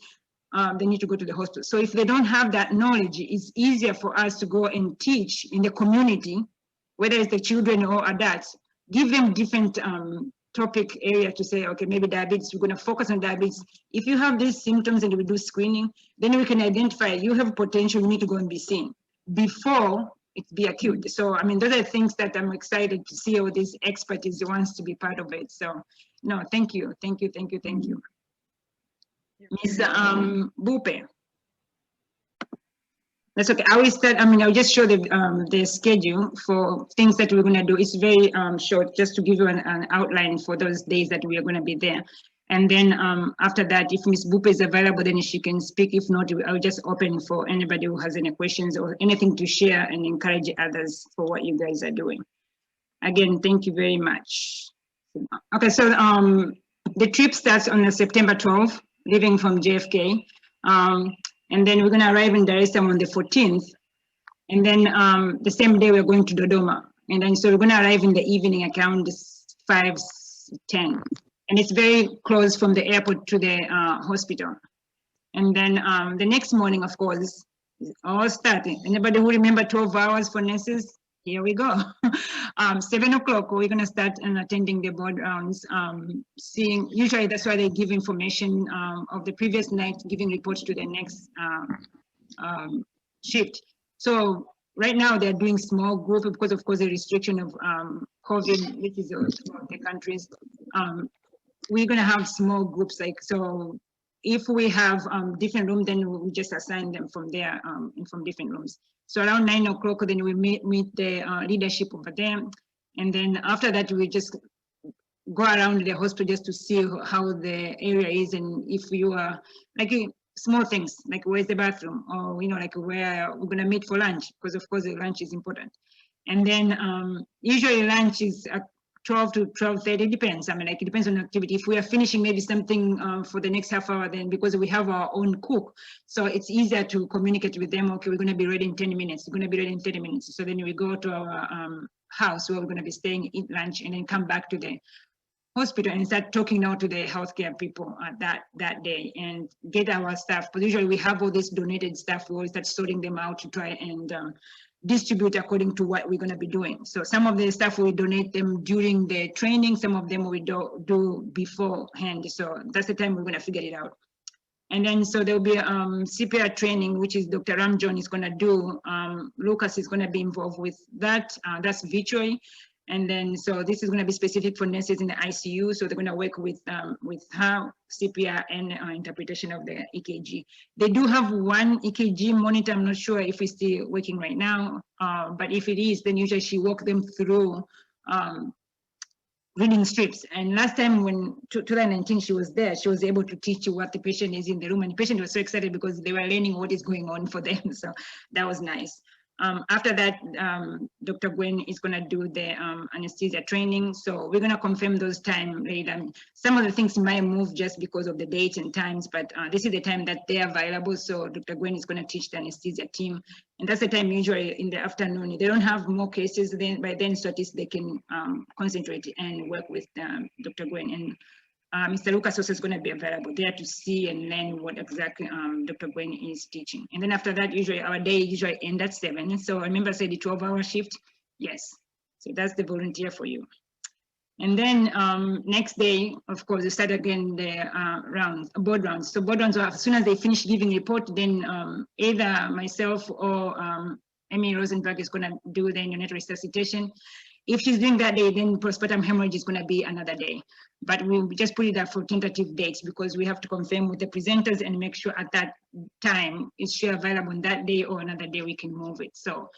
they need to go to the hospital. So if they don't have that knowledge, it's easier for us to go and teach in the community, whether it's the children or adults, give them different topic area to say, okay, maybe diabetes, we're gonna focus on diabetes. If you have these symptoms and we do screening, then we can identify you have potential, you need to go and be seen before it be acute. So, I mean, those are things that I'm excited to see all these expertise wants to be part of it. So, no, thank you, thank you, thank you, thank you. Ms. Bupe. That's okay. I will start. I mean, I'll just show the schedule for things that we're going to do. It's very short, just to give you an outline for those days that we are going to be there. And then after that, if Ms. Bupe is available, then she can speak. If not, I'll just open for anybody who has any questions or anything to share and encourage others for what you guys are doing. Again, thank you very much. Okay, so the trip starts on September 12th, leaving from JFK. And then we're going to arrive in Dar es Salaam on the 14th. And then the same day we're going to Dodoma. And then so we're going to arrive in the evening at around 5:10. And it's very close from the airport to the hospital. And then the next morning, of course, all starting. Anybody who remember 12 hours for nurses? Here we go. 7 o'clock, we're going to start attending the board rounds, seeing, usually that's why they give information of the previous night, giving reports to the next shift. So right now they're doing small group because of course the restriction of COVID, which is the countries. We're going to have small groups, like, so if we have different rooms, then we just assign them from there, from different rooms. So around 9 o'clock, then we meet the leadership over there. And then after that, we just go around the hospital just to see how the area is. And if you are, like small things, like where's the bathroom, or, you know, like where we're gonna meet for lunch, because of course the lunch is important. And then usually lunch is 12 to 12:30, depends. I mean, like it depends on the activity. If we are finishing maybe something for the next half hour, then because we have our own cook, so it's easier to communicate with them. Okay, we're going to be ready in 10 minutes. We're going to be ready in 30 minutes. So then we go to our house where we're going to be staying, eat lunch, and then come back to the hospital and start talking now to the healthcare people that day and get our staff. But usually we have all this donated stuff. We always start sorting them out to try and distribute according to what we're going to be doing. So some of the stuff we donate them during the training, some of them we do beforehand. So that's the time we're going to figure it out. And then so there'll be CPR training, which is Dr. Ramjohn is going to do. Lucas is going to be involved with that. That's virtually. And then, so this is going to be specific for nurses in the ICU. So they're going to work with her CPR and interpretation of the EKG. They do have one EKG monitor. I'm not sure if it's still working right now, but if it is, then usually she walk them through reading strips. And last time when 2019 she was there, she was able to teach you what the patient is in the room, and the patient was so excited because they were learning what is going on for them. So that was nice. After that, Dr. Gwen is going to do the anesthesia training. So we're going to confirm those times later. Some of the things might move just because of the dates and times, but this is the time that they are available. So Dr. Gwen is going to teach the anesthesia team. And that's the time usually in the afternoon. They don't have more cases then, by then, so at least they can concentrate and work with Dr. Gwen. And Mr. Lucas also is going to be available there to see and learn what exactly Dr. Gwen is teaching. And then after that, usually our day usually ends at 7. So remember I said the 12-hour shift? Yes. So that's the volunteer for you. And then next day, of course, we start again the board rounds. So board rounds, as soon as they finish giving report, then either myself or Amy Rosenberg is gonna do the neonatal resuscitation. If she's doing that day, then postpartum hemorrhage is gonna be another day. But we just put it up for tentative dates because we have to confirm with the presenters and make sure at that time is she available on that day or another day we can move it. So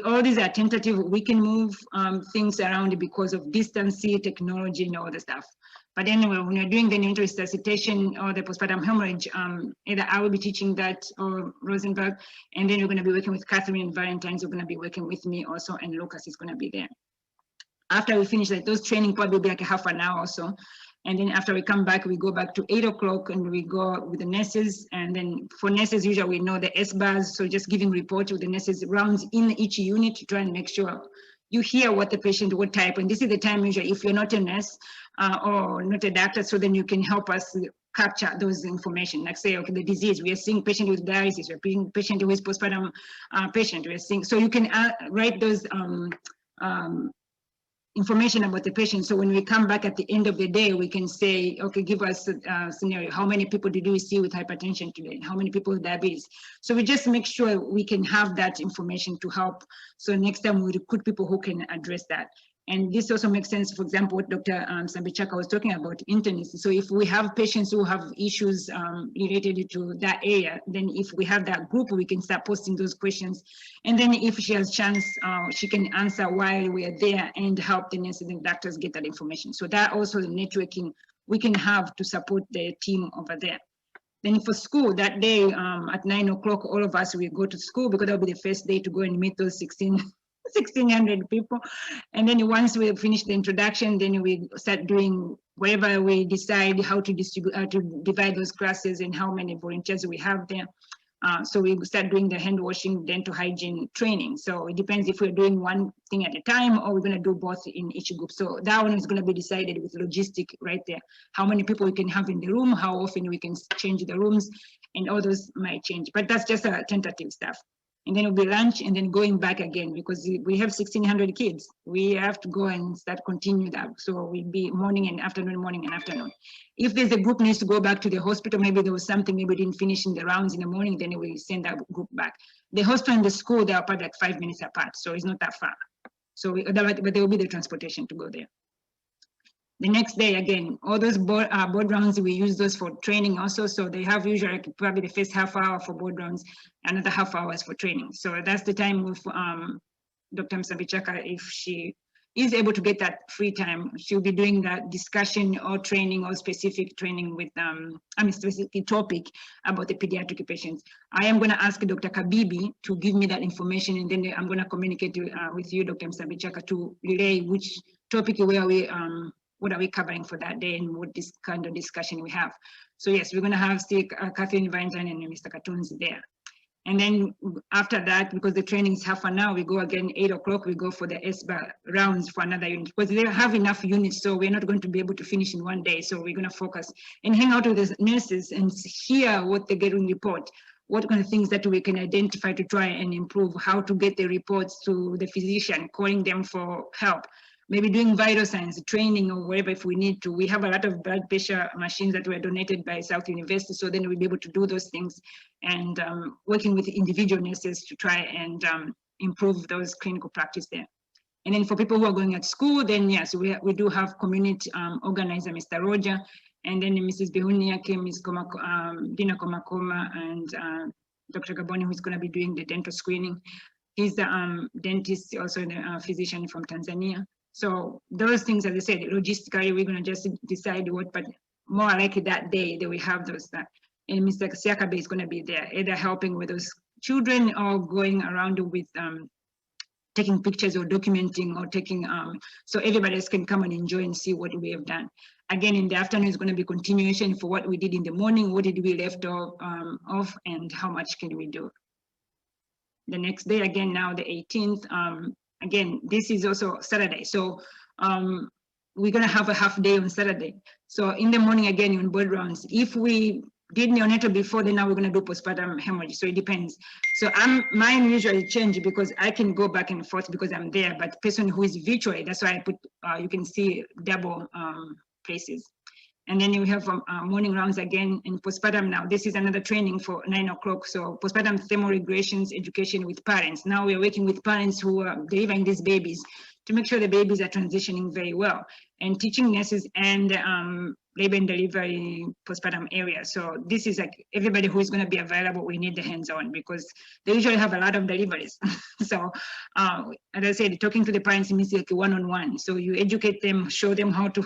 all these are tentative. We can move things around because of distance, technology, and all the stuff. But anyway, when you're doing the neonatal resuscitation or the postpartum hemorrhage, either I will be teaching that or Rosenberg, and then we're going to be working with Catherine and Valentine's. We're going to be working with me also, and Lucas is going to be there. After we finish those training, probably be like a half an hour or so. And then after we come back, we go back to 8 o'clock and we go with the nurses. And then for nurses, usually we know the S-bars. So just giving report to the nurses rounds in each unit to try and make sure you hear what the patient, what type. And this is the time usually if you're not a nurse or not a doctor, so then you can help us capture those information. Like say, okay, the disease, we are seeing patient with dialysis, we're seeing patient with postpartum patient, we're seeing, so you can write those information about the patient. So when we come back at the end of the day, we can say, okay, give us a scenario. How many people did we see with hypertension today? How many people with diabetes? So we just make sure we can have that information to help. So next time we recruit people who can address that. And this also makes sense, for example, what Dr. Sambichaka was talking about, internists. So if we have patients who have issues related to that area, then if we have that group, we can start posting those questions. And then if she has chance, she can answer while we are there and help the nurses and doctors get that information. So that also the networking we can have to support the team over there. Then for school, that day at 9 o'clock, all of us will go to school because that'll be the first day to go and meet those 1,600 people. And then once we finish the introduction, then we start doing whatever we decide how to distribute, to divide those classes and how many volunteers we have there. So we start doing the hand washing, dental hygiene training. So it depends if we're doing one thing at a time or we're going to do both in each group. So that one is going to be decided with logistic right there. How many people we can have in the room, how often we can change the rooms, and all those might change. But that's just a tentative stuff. And then it'll be lunch and then going back again because we have 1,600 kids. We have to go and start continue that. So we'll be morning and afternoon. If there's a group needs to go back to the hospital, maybe there was something maybe didn't finish in the rounds in the morning, then we send that group back. The hospital and the school, they are probably like 5 minutes apart. So it's not that far. So, but there will be the transportation to go there. The next day, again, all those board rounds, we use those for training also. So they have usually probably the first half hour for board rounds, another half hours for training. So that's the time with Dr. Msabichaka, if she is able to get that free time, she'll be doing that discussion or training or specific training with, specific topic about the pediatric patients. I am gonna ask Dr. Kabibi to give me that information and then I'm gonna communicate with you, Dr. Msabichaka, to relay which topic where we, what are we covering for that day and what this kind of discussion we have. So yes, we're going to have still Catherine Valentine and Mr. Cartoons there. And then after that, because the training is half an hour, we go again 8 o'clock, we go for the SBAR rounds for another unit because they have enough units. So we're not going to be able to finish in one day. So we're going to focus and hang out with the nurses and hear what they get in report. What kind of things that we can identify to try and improve, how to get the reports to the physician, calling them for help. Maybe doing vital signs training or whatever if we need to. We have a lot of blood pressure machines that were donated by South University, so then we'll be able to do those things and working with individual nurses to try and improve those clinical practice there. And then for people who are going at school, then yes, we do have community organizer, Mr. Roger, and then Mrs. Behuniake, Ms. Dina Komakoma, and Dr. Gaboni, who's going to be doing the dental screening. He's the dentist, also the physician from Tanzania. So those things, as I said, logistically, we're going to just decide what, but more likely that day that we have those that. And Mr. Siakabe is going to be there, either helping with those children or going around with taking pictures or documenting or taking, so everybody else can come and enjoy and see what we have done. Again, in the afternoon is going to be continuation for what we did in the morning, what did we left off, and how much can we do. The next day, again, now the 18th, again, this is also Saturday. So we're going to have a half day on Saturday. So in the morning, again, on board rounds, if we did neonatal before, then now we're going to do postpartum hemorrhage. So it depends. So mine usually change because I can go back and forth because I'm there, but person who is virtually, that's why I put, you can see double places. And then you have morning rounds again in postpartum now. This is another training for 9 o'clock. So postpartum thermoregulations education with parents. Now we're working with parents who are delivering these babies to make sure the babies are transitioning very well, and teaching nurses and labor and delivery postpartum area. So this is like everybody who is going to be available, we need the hands-on because they usually have a lot of deliveries. So as I said, talking to the parents means like one-on-one. So you educate them, show them how to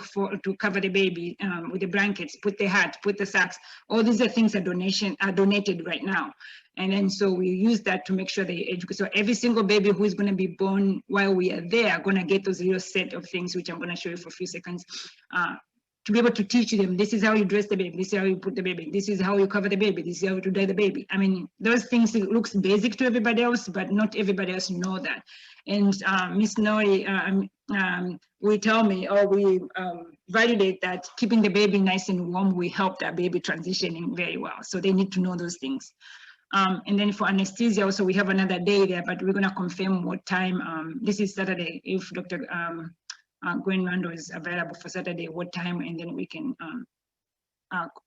cover the baby with the blankets, put the hat, put the socks. All these are things are donated right now. And then so we use that to make sure they educate. So every single baby who is going to be born while we are there are going to get those little set of things, which I'm going to show you for a few seconds, to be able to teach them, this is how you dress the baby, this is how you put the baby, this is how you cover the baby, this is how to dye the baby. I mean, those things, it looks basic to everybody else, but not everybody else know that. And Miss Nori will tell me, or we validate that keeping the baby nice and warm will help that baby transitioning very well. So they need to know those things. And then for anesthesia also, we have another day there, but we're gonna confirm what time. This is Saturday, if Dr. Gwen Randall is available for Saturday, what time, and then we can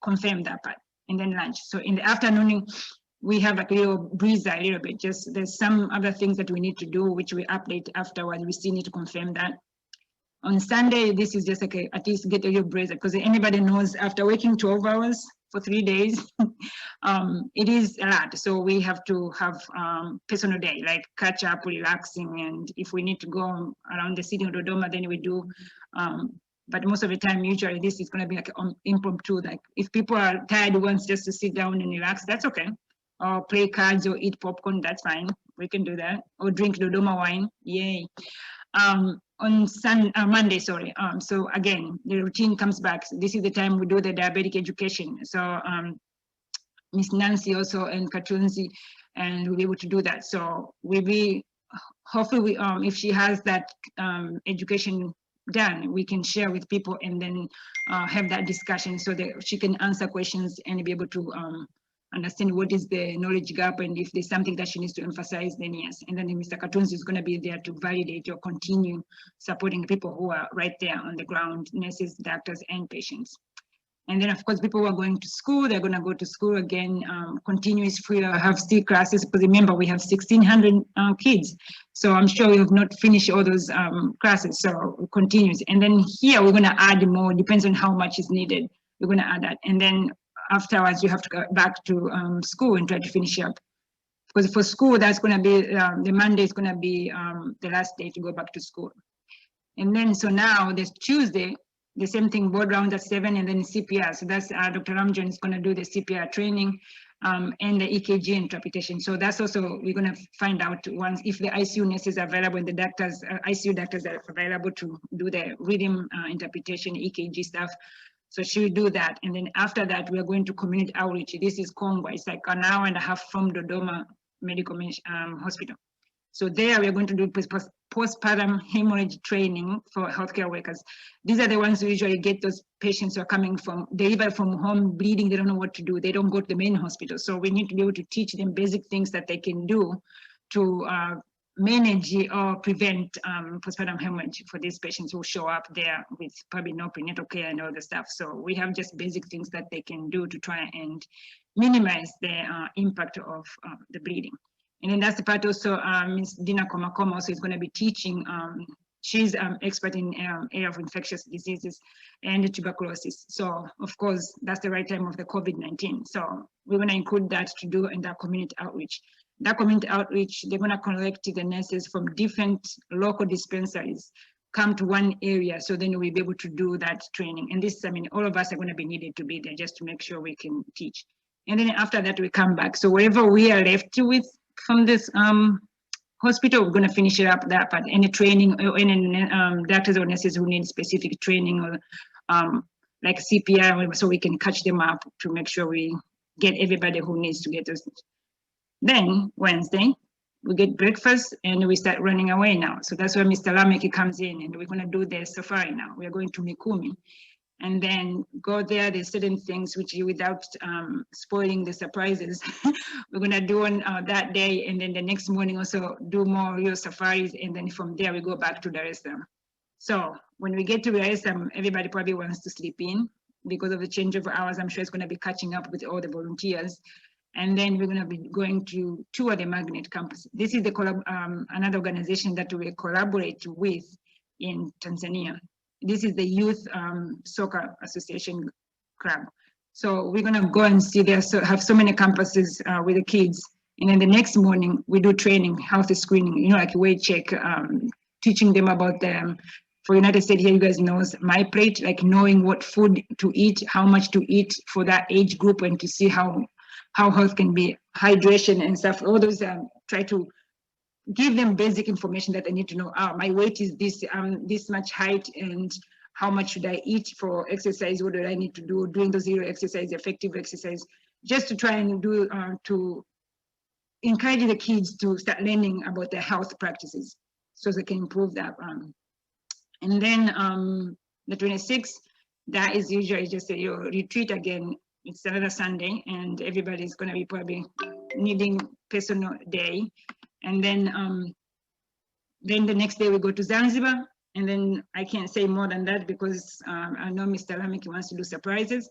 confirm that part. And then lunch. So in the afternoon, we have a little breezer, a little bit. Just there's some other things that we need to do, which we update afterwards. We still need to confirm that. On Sunday, this is just like at least get a little breezer, because anybody knows after working 12 hours for 3 days, it is a lot. So we have to have personal day, like catch up, relaxing, and if we need to go around the city of Dodoma, then we do. But most of the time, usually this is going to be like impromptu. Like if people are tired once just to sit down and relax, that's okay. Or play cards or eat popcorn, that's fine. We can do that. Or drink Dodoma wine, yay. On Monday, sorry. So again, the routine comes back. So this is the time we do the diabetic education. So Miss Nancy also and Katunzi, and we'll be able to do that. So we'll be, hopefully, if she has that education done, we can share with people and then have that discussion so that she can answer questions and be able to understand what is the knowledge gap, and if there's something that she needs to emphasize, then yes. And then Mr. Katunzi is going to be there to validate or continue supporting people who are right there on the ground, nurses, doctors, and patients. And then of course, people who are going to school, they're going to go to school again, continuous free, have still classes, because remember we have 1,600 kids. So I'm sure we have not finished all those classes, so it continues. And then here we're going to add more, depends on how much is needed. We're going to add that. And then afterwards, you have to go back to school and try to finish up. Because for school, that's going to be, the Monday is going to be the last day to go back to school. And then, so now there's Tuesday, the same thing, board rounds at 7, and then CPR. So that's Dr. Ramjan is going to do the CPR training and the EKG interpretation. So that's also, we're going to find out once if the ICU nurses are available and the doctors, ICU doctors are available to do the rhythm interpretation, EKG stuff. So she will do that. And then after that, we are going to community outreach. This is Congo. It's like an hour and a half from Dodoma Medical Hospital. So there we are going to do postpartum hemorrhage training for healthcare workers. These are the ones who usually get those patients who are coming from, delivered from home, bleeding, they don't know what to do. They don't go to the main hospital. So we need to be able to teach them basic things that they can do to manage or prevent postpartum hemorrhage for these patients who show up there with probably no prenatal care and all the stuff. So we have just basic things that they can do to try and minimize the impact of the bleeding. And then that's the part also, Ms. Dina Komakoma also is going to be teaching. She's expert in area of infectious diseases and tuberculosis. So of course, that's the right time of the COVID-19. So we're going to include that to do in that community outreach. That community outreach, they're going to collect the nurses from different local dispensaries, come to one area, so then we'll be able to do that training. And this, I mean, all of us are going to be needed to be there just to make sure we can teach. And then after that, we come back. So wherever we are left with from this hospital, we're going to finish it up that part. Any training or any doctors or nurses who need specific training or like CPR, so we can catch them up to make sure we get everybody who needs to get those. Then Wednesday, we get breakfast and we start running away now. So that's where Mr. Lameki comes in, and we're going to do the safari now. We are going to Mikumi and then go there. There's certain things which, without spoiling the surprises, we're going to do on that day. And then the next morning also do more real safaris. And then from there, we go back to Dar es Salaam. So when we get to Dar es Salaam, everybody probably wants to sleep in. because of the change of hours. I'm sure it's going to be catching up with all the volunteers. And then we're going to be going to tour the Magnet campus. This is the another organization that we collaborate with in Tanzania. This is the Youth Soccer Association Club. So we're going to go and see there, so have so many campuses with the kids. And then the next morning we do training, health screening, you know, like weight check, teaching them about them. For United States here, you guys know My Plate, like knowing what food to eat, how much to eat for that age group, and to see how health can be, hydration and stuff. All those try to give them basic information that they need to know. My weight is this, this much height, and how much should I eat for exercise? What do I need to do during the zero exercise, effective exercise, just to try and do to encourage the kids to start learning about their health practices so they can improve that. And then the 26th, that is usually just a retreat again. It's another Sunday, and everybody's going to be probably needing personal day. And then the next day we go to Zanzibar, and then I can't say more than that because I know Mr. Lameki wants to do surprises.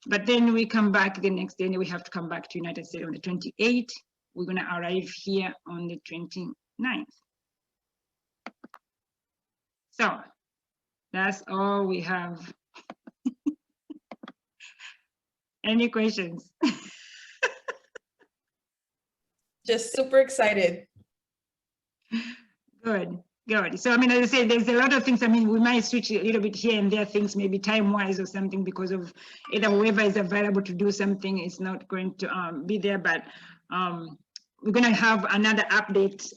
But then we come back the next day, and we have to come back to United States on the 28th. We're going to arrive here on the 29th. So that's all we have. Any questions? Just super excited. Good. So, I mean, as I said, there's a lot of things. I mean, we might switch a little bit here and there, things maybe time-wise or something, because of either whoever is available to do something is not going to be there. But we're going to have another update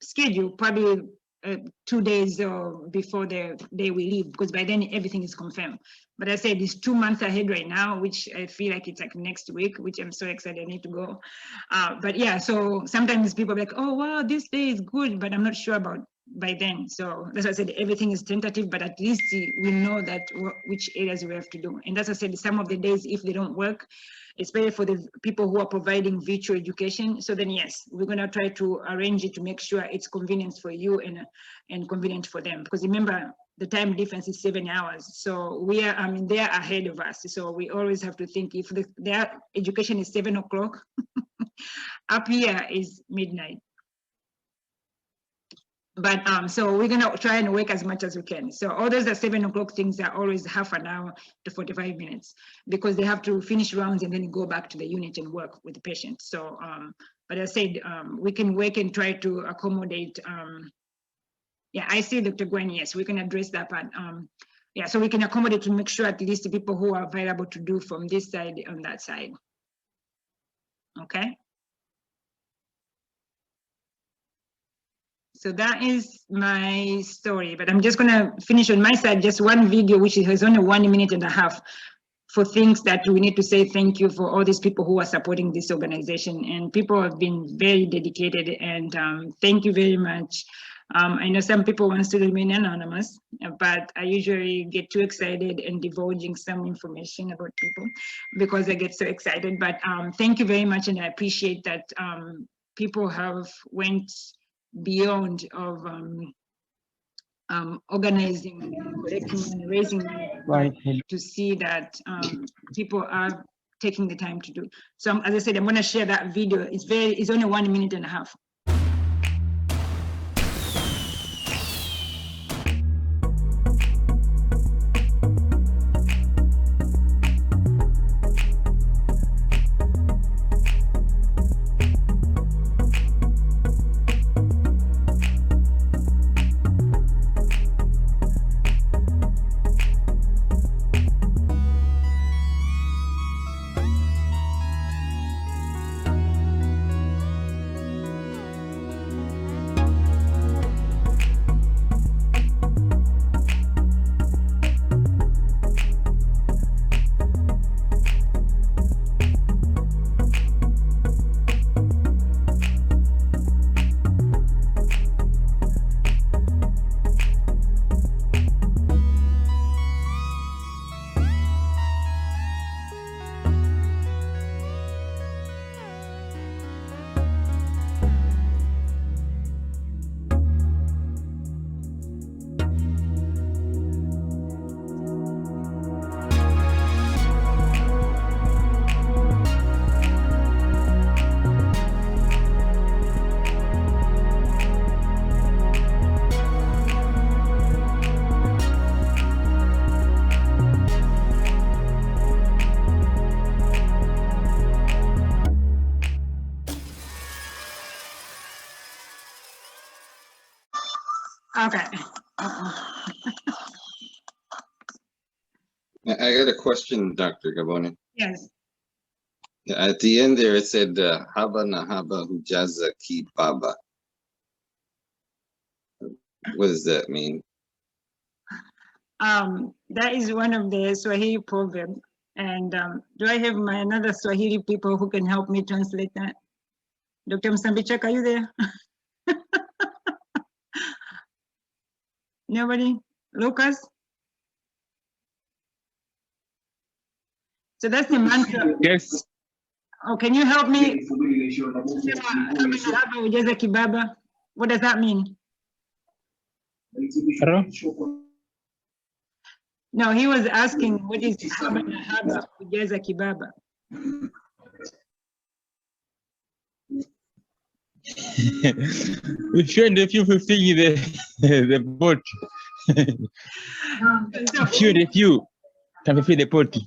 schedule, probably 2 days before the day we leave, because by then everything is confirmed. But I said it's 2 months ahead right now, which I feel like it's like next week, which I'm so excited I need to go. But yeah, so sometimes people are like, oh, wow, this day is good, but I'm not sure about by then. So that's why I said everything is tentative, but at least we know that which areas we have to do. And as I said, some of the days, if they don't work, especially for the people who are providing virtual education. So then, yes, we're going to try to arrange it to make sure it's convenient for you and convenient for them. Because remember, the time difference is 7 hours. So we are, I mean, they are ahead of us. So we always have to think if their education is 7 o'clock, up here is midnight. But so we're gonna try and work as much as we can. So all those 7 o'clock things are always half an hour to 45 minutes because they have to finish rounds and then go back to the unit and work with the patient. So, but I said, we can work and try to accommodate. Yeah, I see Dr. Gwen, yes, we can address that part. Yeah, so we can accommodate to make sure at least the people who are available to do from this side on that side. Okay. So that is my story, but I'm just gonna finish on my side, just one video, which has only 1.5 minutes for things that we need to say thank you for all these people who are supporting this organization. And people have been very dedicated, and thank you very much. I know some people want to remain anonymous, but I usually get too excited and divulging some information about people because I get so excited. But thank you very much, and I appreciate that people have went beyond of organizing, collecting, and raising money to see that people are taking the time to do. So as I said, I'm going to share that video. It's only 1.5 minutes. Okay. I got a question, Dr. Gaboni. Yes. At the end there, it said, Haba na haba hujaza ki baba. What does that mean? That is one of the Swahili proverbs. And do I have my another Swahili people who can help me translate that? Dr. Msambichak, are you there? Nobody? Lucas? So that's the mantra. Yes. Oh, can you help me? Kibaba. What does that mean? No, he was asking what is haba na haba kujaza kibaba. We should if you fulfill the boat. If you can fulfill the pot.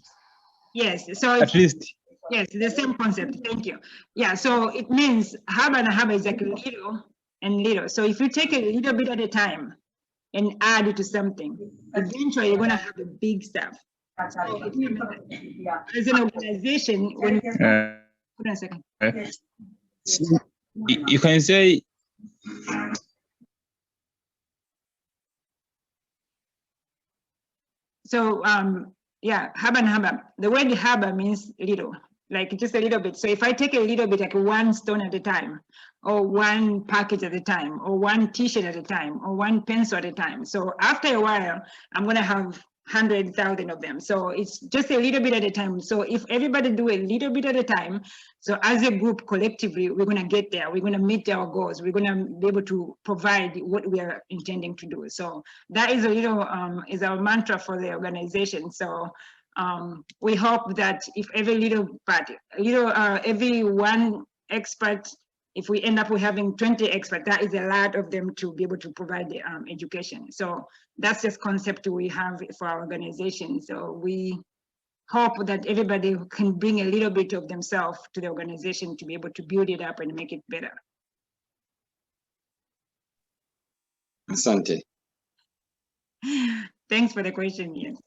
Yes, so at least. Yes, the same concept. Thank you. Yeah, so it means haba na haba is like little and little. So if you take a little bit at a time and add it to something, eventually you're gonna have a big stuff. So as an organization, when hold on a second. You can say so yeah, haba and haba. The word haba means little, like just a little bit. So if I take a little bit, like one stone at a time, or one package at a time, or one t-shirt at a time, or one pencil at a time. So after a while, I'm gonna have 100,000 of them. So it's just a little bit at a time. So if everybody do a little bit at a time, so as a group collectively, we're gonna get there. We're gonna meet our goals. We're gonna be able to provide what we are intending to do. So that is a little is our mantra for the organization. So we hope that if every little part, every one expert, if we end up with having 20 experts, that is a lot of them to be able to provide the education. So that's this concept we have for our organization. So we hope that everybody can bring a little bit of themselves to the organization to be able to build it up and make it better. Asante. Thanks for the question, yes.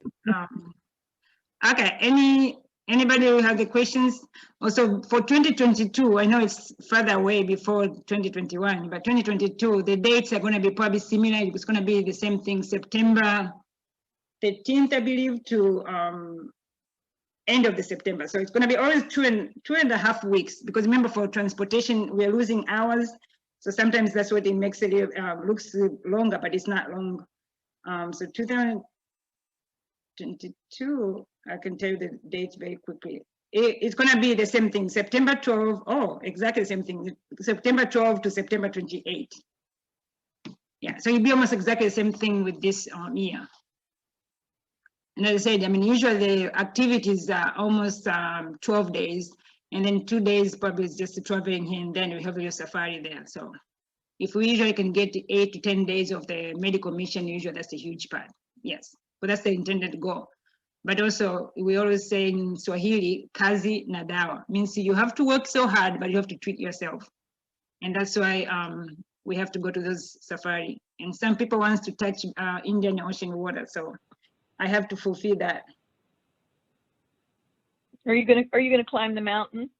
Okay, anybody who has the questions? Also for 2022, I know it's further away before 2021, but 2022, the dates are going to be probably similar. It's going to be the same thing, September 13th, I believe, to end of the September. So it's going to be always two and a half weeks, because remember, for transportation, we're losing hours. So sometimes that's what it makes it looks longer, but it's not long. So 2022, I can tell you the dates very quickly. It's going to be the same thing, September 12, oh, exactly the same thing, September 12 to September 28. Yeah, so it'll be almost exactly the same thing with this year. And as I said, I mean, usually the activities are almost 12 days, and then 2 days probably is just traveling here and then we have your safari there. So if we usually can get 8 to 10 days of the medical mission, usually that's a huge part, yes. But that's the intended goal. But also, we always say in Swahili, kazi na dawa, means you have to work so hard, but you have to treat yourself. And that's why we have to go to those safari. And some people want to touch Indian Ocean water, so I have to fulfill that. Are you gonna climb the mountain?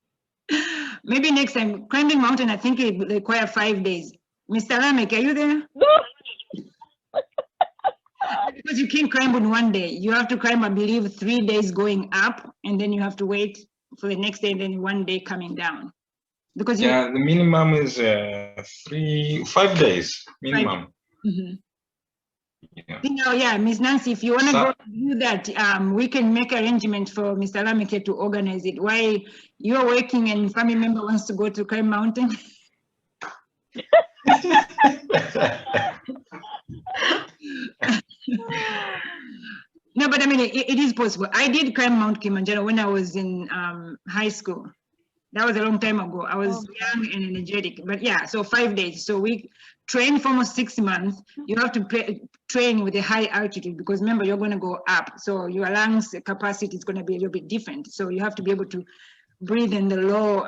Maybe next time. Climbing mountain, I think it requires 5 days. Mr. Lamek, are you there? Because you can't climb in one day. You have to climb, I believe, 3 days going up, and then you have to wait for the next day, and then 1 day coming down. Because the minimum is 5 days minimum. Yeah, Ms. Nancy, if you want to go do that, we can make arrangement for Mr. Lamek to organize it. While you're working and family member wants to go to climb mountain. No, but I mean, it is possible. I did climb Mount Kilimanjaro when I was in high school. That was a long time ago. I was young and energetic, but yeah, so 5 days. So we train for almost 6 months. You have to train with a high altitude, because remember, you're going to go up. So your lungs capacity is going to be a little bit different. So you have to be able to breathe in the low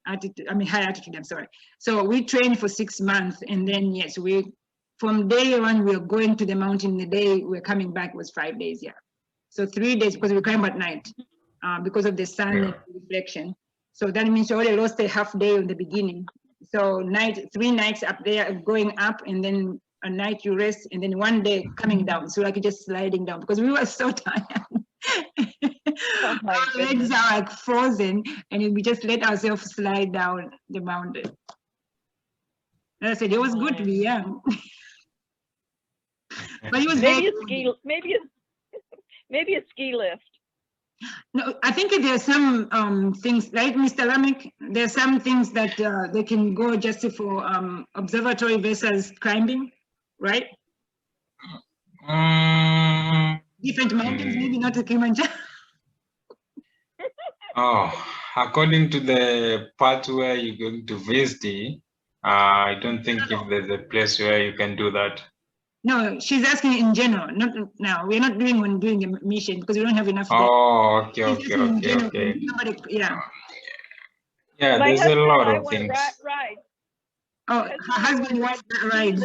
altitude, high altitude, I'm sorry. So we train for 6 months, and then yes, we from day one, we were going to the mountain. The day we're coming back was 5 days, yeah. So 3 days because we climb at night because of the sun and reflection. So that means you already lost a half day in the beginning. So 3 nights up there going up, and then a night you rest, and then 1 day coming down. So like just sliding down because we were so tired. Oh my Our legs are like frozen, and we just let ourselves slide down the mountain. And I said it was good to be young. But it was maybe very maybe a ski lift. No, I think there are some things, right, Mr. Lamek? There are some things that they can go just for observatory versus climbing, right? Different mountains, maybe not a Kilimanjaro. Oh, according to the part where you're going to visit, I don't think if there's a place where you can do that. No, she's asking in general, not now. We're not doing when doing a mission because we don't have enough. Oh, okay, She's asking in general, somebody, yeah. Yeah, My there's a husband lot and I of want to things. ride. Oh, her husband wants that ride.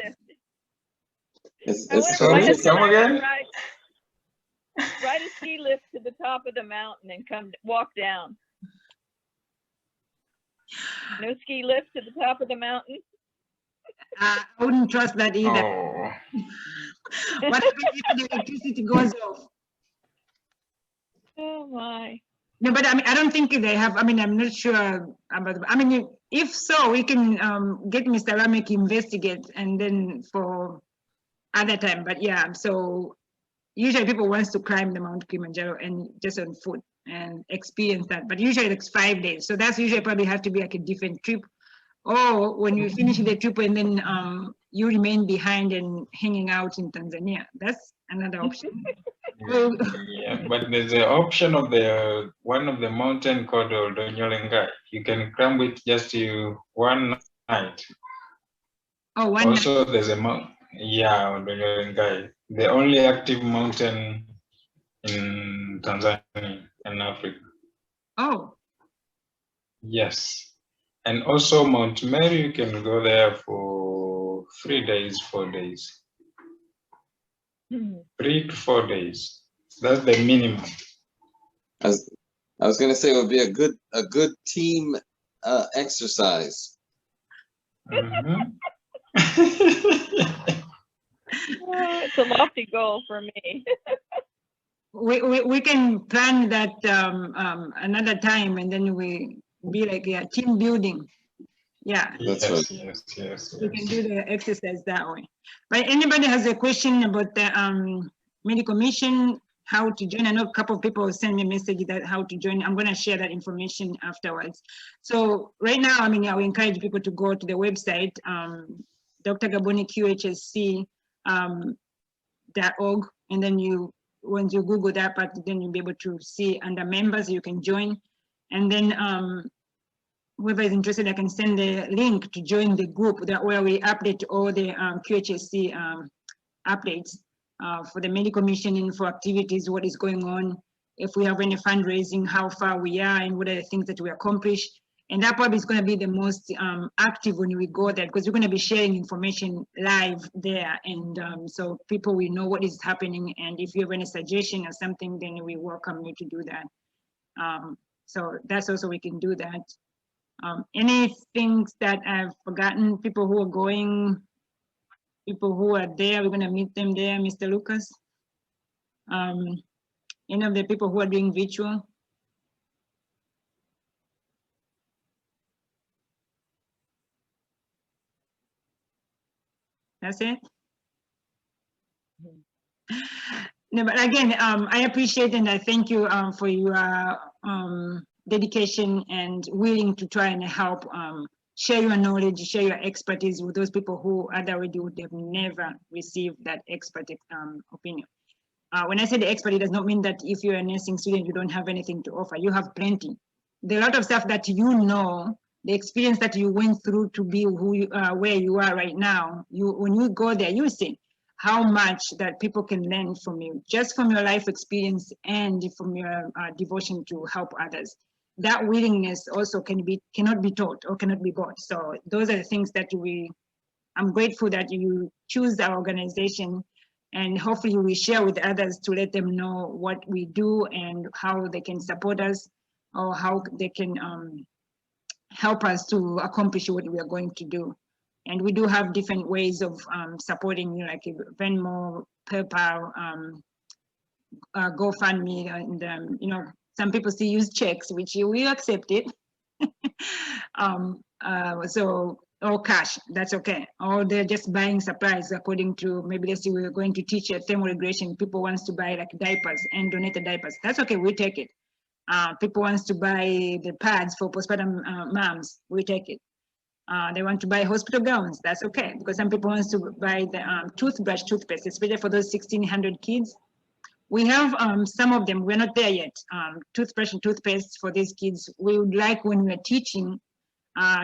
Sorry, come again? Ride a ski lift to the top of the mountain and walk down. No ski lift to the top of the mountain? I wouldn't trust that either. Oh. What happens if the electricity goes off? Oh my. No, but I mean, I don't think they have. I mean, I'm not sure about. I mean, if so, we can get Mr. Lamek investigate, and then for other time. But yeah, so usually people wants to climb the Mount Kilimanjaro and just on foot and experience that. But usually it's 5 days, so that's usually probably have to be like a different trip. Or when you finish the trip and then you remain behind and hanging out in Tanzania. That's another option. Yeah, but there's an option of one of the mountain called Donyolengai. You can climb it just one night. Oh, one also, night. there's a mountain, yeah, Donyolengai, the only active mountain in Tanzania and Africa. Oh. Yes. And also Mount Mary, you can go there for 3 days, 4 days. 3 to 4 days. That's the minimum. I was going to say it would be a good team exercise. Oh, it's a lofty goal for me. we can plan that another time, and then we be like team building. Yeah. That's right. Yes. We can do the exercise that way. But anybody has a question about the medical mission, how to join? I know a couple of people send me a message that how to join. I'm going to share that information afterwards. So right now, I mean, I will encourage people to go to the website, Dr. Gaboni QHSC .org, and then once you Google that part, then you'll be able to see under members you can join, and then whoever is interested, I can send the link to join the group that where we update all the QHSC updates for the medical mission, info activities, what is going on, if we have any fundraising, how far we are, and what are the things that we accomplish. And that probably is going to be the most active when we go there, because we're going to be sharing information live there. And so people will know what is happening. And if you have any suggestion or something, then we welcome you to do that. So that's also, we can do that. Any things that I've forgotten, people who are going, people who are there, we're going to meet them there, Mr. Lucas. Any of the people who are doing virtual? That's it? No, but again, I appreciate and I thank you for your dedication and willing to try and help share your knowledge, share your expertise with those people who otherwise would have never received that expert opinion. When I say the expert, it does not mean that if you're a nursing student, you don't have anything to offer. You have plenty. There are a lot of stuff that you know, the experience that you went through to be who you are, where you are right now. When you go there, you see how much that people can learn from you, just from your life experience and from your devotion to help others. That willingness also cannot be taught or cannot be bought. So those are the things that we I'm grateful that you choose our organization, and hopefully we share with others to let them know what we do and how they can support us, or how they can help us to accomplish what we are going to do. And we do have different ways of supporting, you know, like Venmo, PayPal, GoFundMe, and you know, some people still use checks, which we accept it. So, or cash, that's okay. Or they're just buying supplies according to, maybe let's say we're going to teach a thermoregulation. People wants to buy like diapers and donate the diapers. That's okay, we take it. People wants to buy the pads for postpartum moms, we take it. They want to buy hospital gowns, that's okay, because some people wants to buy the toothbrush, toothpaste, especially for those 1,600 kids. We have some of them, we're not there yet, toothbrush and toothpaste for these kids. We would like, when we're teaching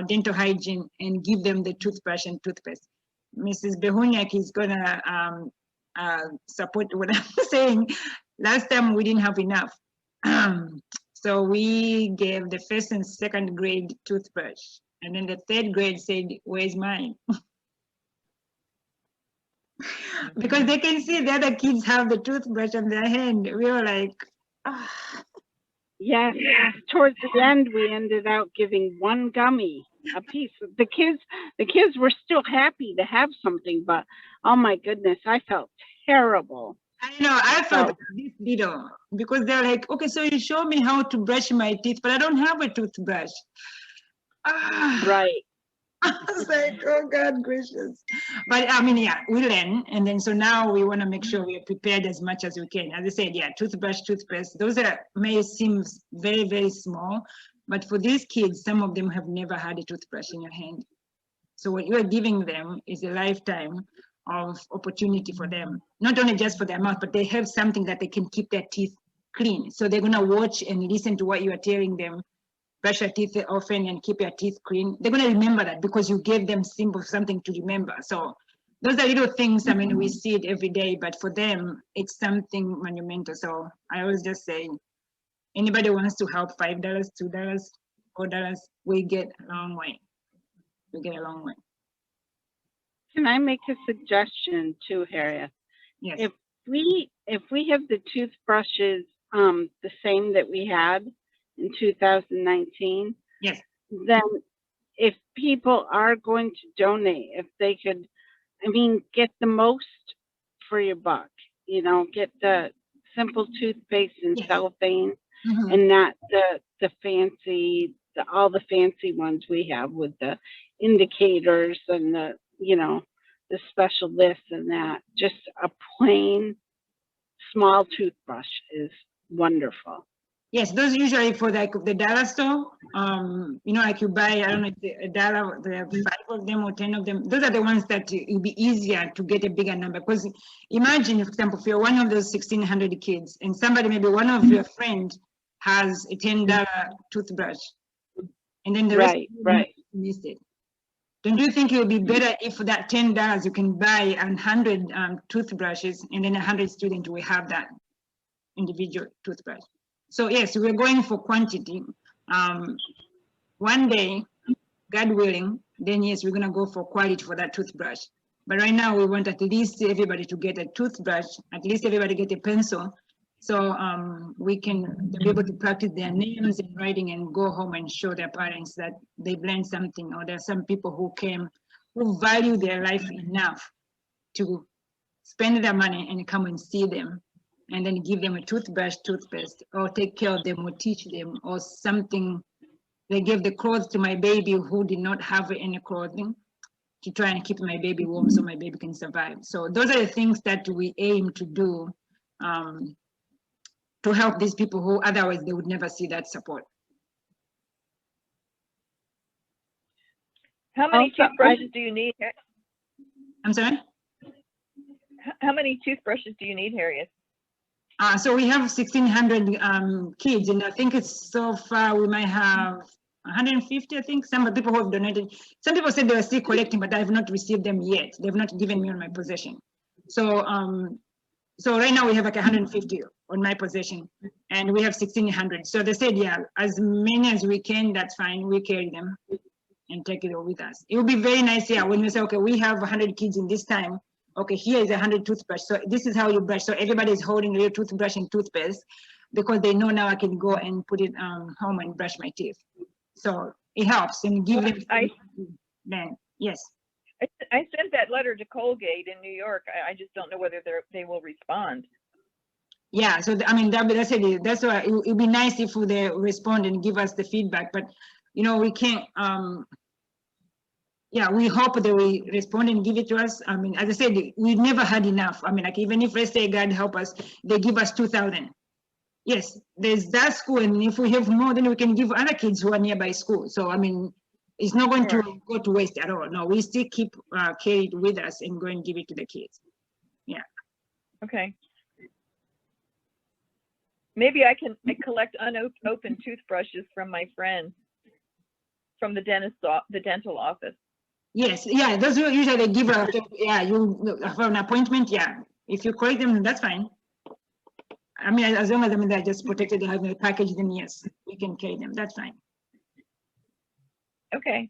dental hygiene, and give them the toothbrush and toothpaste. Mrs. Behunyak is gonna support what I'm saying. Last time we didn't have enough. So we gave the first and second grade toothbrush. And then the third grade said, where's mine? Because they can see the other kids have the toothbrush on their hand. We were like, ah. Yes, towards the end, we ended out giving one gummy a piece. The kids were still happy to have something, but oh my goodness, I felt terrible. I know, I felt this little, because they're like, okay, so you show me how to brush my teeth, but I don't have a toothbrush. Ah. Right. I was like, oh God gracious. But I mean, yeah, we learn. And then so now we want to make sure we are prepared as much as we can. As I said, yeah, toothbrush, toothpaste, those may seem very, very small, but for these kids, some of them have never had a toothbrush in your hand. So what you are giving them is a lifetime of opportunity for them, not only just for their mouth, but they have something that they can keep their teeth clean. So they're gonna watch and listen to what you are telling them. Brush your teeth often and keep your teeth clean. They're going to remember that because you gave them something to remember. So those are little things. I mean, we see it every day, but for them, it's something monumental. So I always just say, anybody wants to help, $5, $2, $4, we get a long way. We get a long way. Can I make a suggestion too, Harriet? Yes. If we have the toothbrushes the same that we had in 2019, yes, then if people are going to donate, if they could, I mean, get the most for your buck, you know, get the simple toothpaste and cellophane, and not the fancy, all the fancy ones we have with the indicators and the, you know, the special this and that. Just a plain small toothbrush is wonderful. Yes, those usually for like the dollar store. You know, like you buy, I don't know, a dollar, there are 5 of them or 10 of them. Those are the ones that it'll be easier to get a bigger number. Because imagine, for example, if you're one of those 1,600 kids and somebody, maybe one of your friends has a $10 toothbrush, and then the rest missed it. Don't you think it would be better if for that $10 you can buy 100 toothbrushes, and then 100 students will have that individual toothbrush? So yes, we're going for quantity. One day, God willing, then yes, we're gonna go for quality for that toothbrush. But right now we want at least everybody to get a toothbrush, at least everybody get a pencil. So we can be able to practice their names and writing and go home and show their parents that they've learned something, or there are some people who came, who value their life enough to spend their money and come and see them, and then give them a toothbrush, toothpaste, or take care of them, or teach them, or something. They gave the clothes to my baby who did not have any clothing, to try and keep my baby warm so my baby can survive. So those are the things that we aim to do to help these people who otherwise they would never see that support. How many toothbrushes do you need? I'm sorry? How many toothbrushes do you need, Harriet? So we have 1,600 kids, and I think it's so far we might have 150, I think. Some people who have donated. Some people said they are still collecting, but I have not received them yet. They've not given me on my possession. So so right now we have like 150 on my possession, and we have 1,600. So they said, yeah, as many as we can, that's fine, we carry them. and take it with us. It would be very nice, yeah, when you say, okay, we have 100 kids in this time. Okay, here is 100 toothbrush. So this is how you brush. So everybody is holding a little toothbrush and toothpaste because they know now I can go and put it home and brush my teeth. So it helps and give them. Then yes. I sent that letter to Colgate in New York. I just don't know whether they will respond. Yeah, so I mean that's it. That's why it'd be nice if they respond and give us the feedback. But you know we can't. Yeah, we hope they will respond and give it to us. I mean, as I said, we never had enough. I mean, like even if let's say God help us, they give us 2,000. Yes, there's that school, and if we have more, then we can give other kids who are nearby school. So I mean, it's not going to go to waste at all. No, we still keep carry it with us and go and give it to the kids. Yeah. Okay. Maybe I can collect unopened toothbrushes from my friends from the dental office. Yes, yeah, those usually they give after, yeah, you for an appointment, yeah. If you collect them, that's fine. I mean, as long as they're just protected, they have a package, then yes, we can carry them. That's fine. Okay.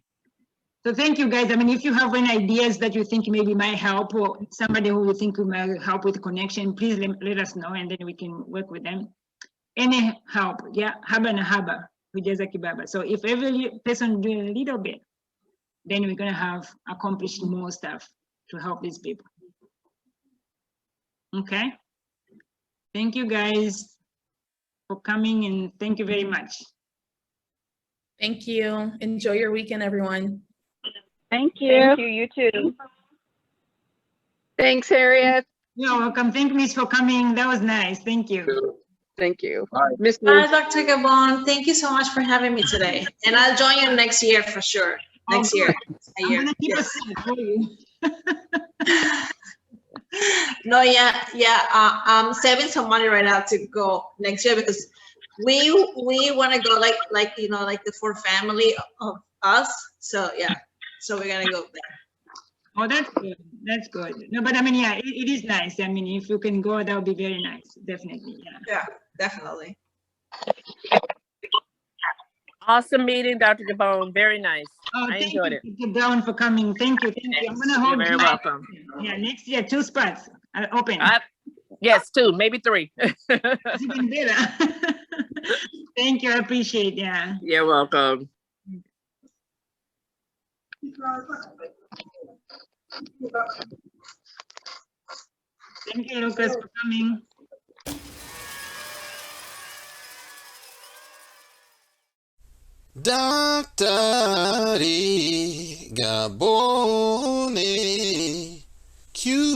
So thank you guys. I mean, if you have any ideas that you think maybe might help or somebody who you think might help with the connection, please let us know and then we can work with them. Any help, yeah, haba na haba, hujaza kibaba. So if every person do a little bit, then we're gonna have accomplished more stuff to help these people. Okay. Thank you guys for coming and thank you very much. Thank you. Enjoy your weekend, everyone. Thank you. Thank you, you too. Thanks, Harriet. You're welcome. Thank you, Miss, for coming. That was nice. Thank you. Thank you. Miss Hi, Dr. Gabon. Thank you so much for having me today. And I'll join you next year for sure. Next year. I'm gonna keep a seat for you. No, yeah. I'm saving some money right now to go next year because we want to go like you know like the for family of us. So yeah, so we're gonna go there. Oh, that's good. That's good. No, but I mean, yeah, it is nice. I mean, if you can go, that would be very nice. Definitely. Yeah. Yeah, definitely. Awesome meeting, Dr. Gabon. Very nice. Oh, I enjoyed it. Thank you, Brown, for coming. Thank you. Thank you. I'm gonna hold. You're very welcome. Yeah, next year 2 spots are open. Yes, 2, maybe 3. It's even better. Thank you. I appreciate. Yeah. You're welcome. Thank you, Lucas, for coming. Daktari Gabone QHSC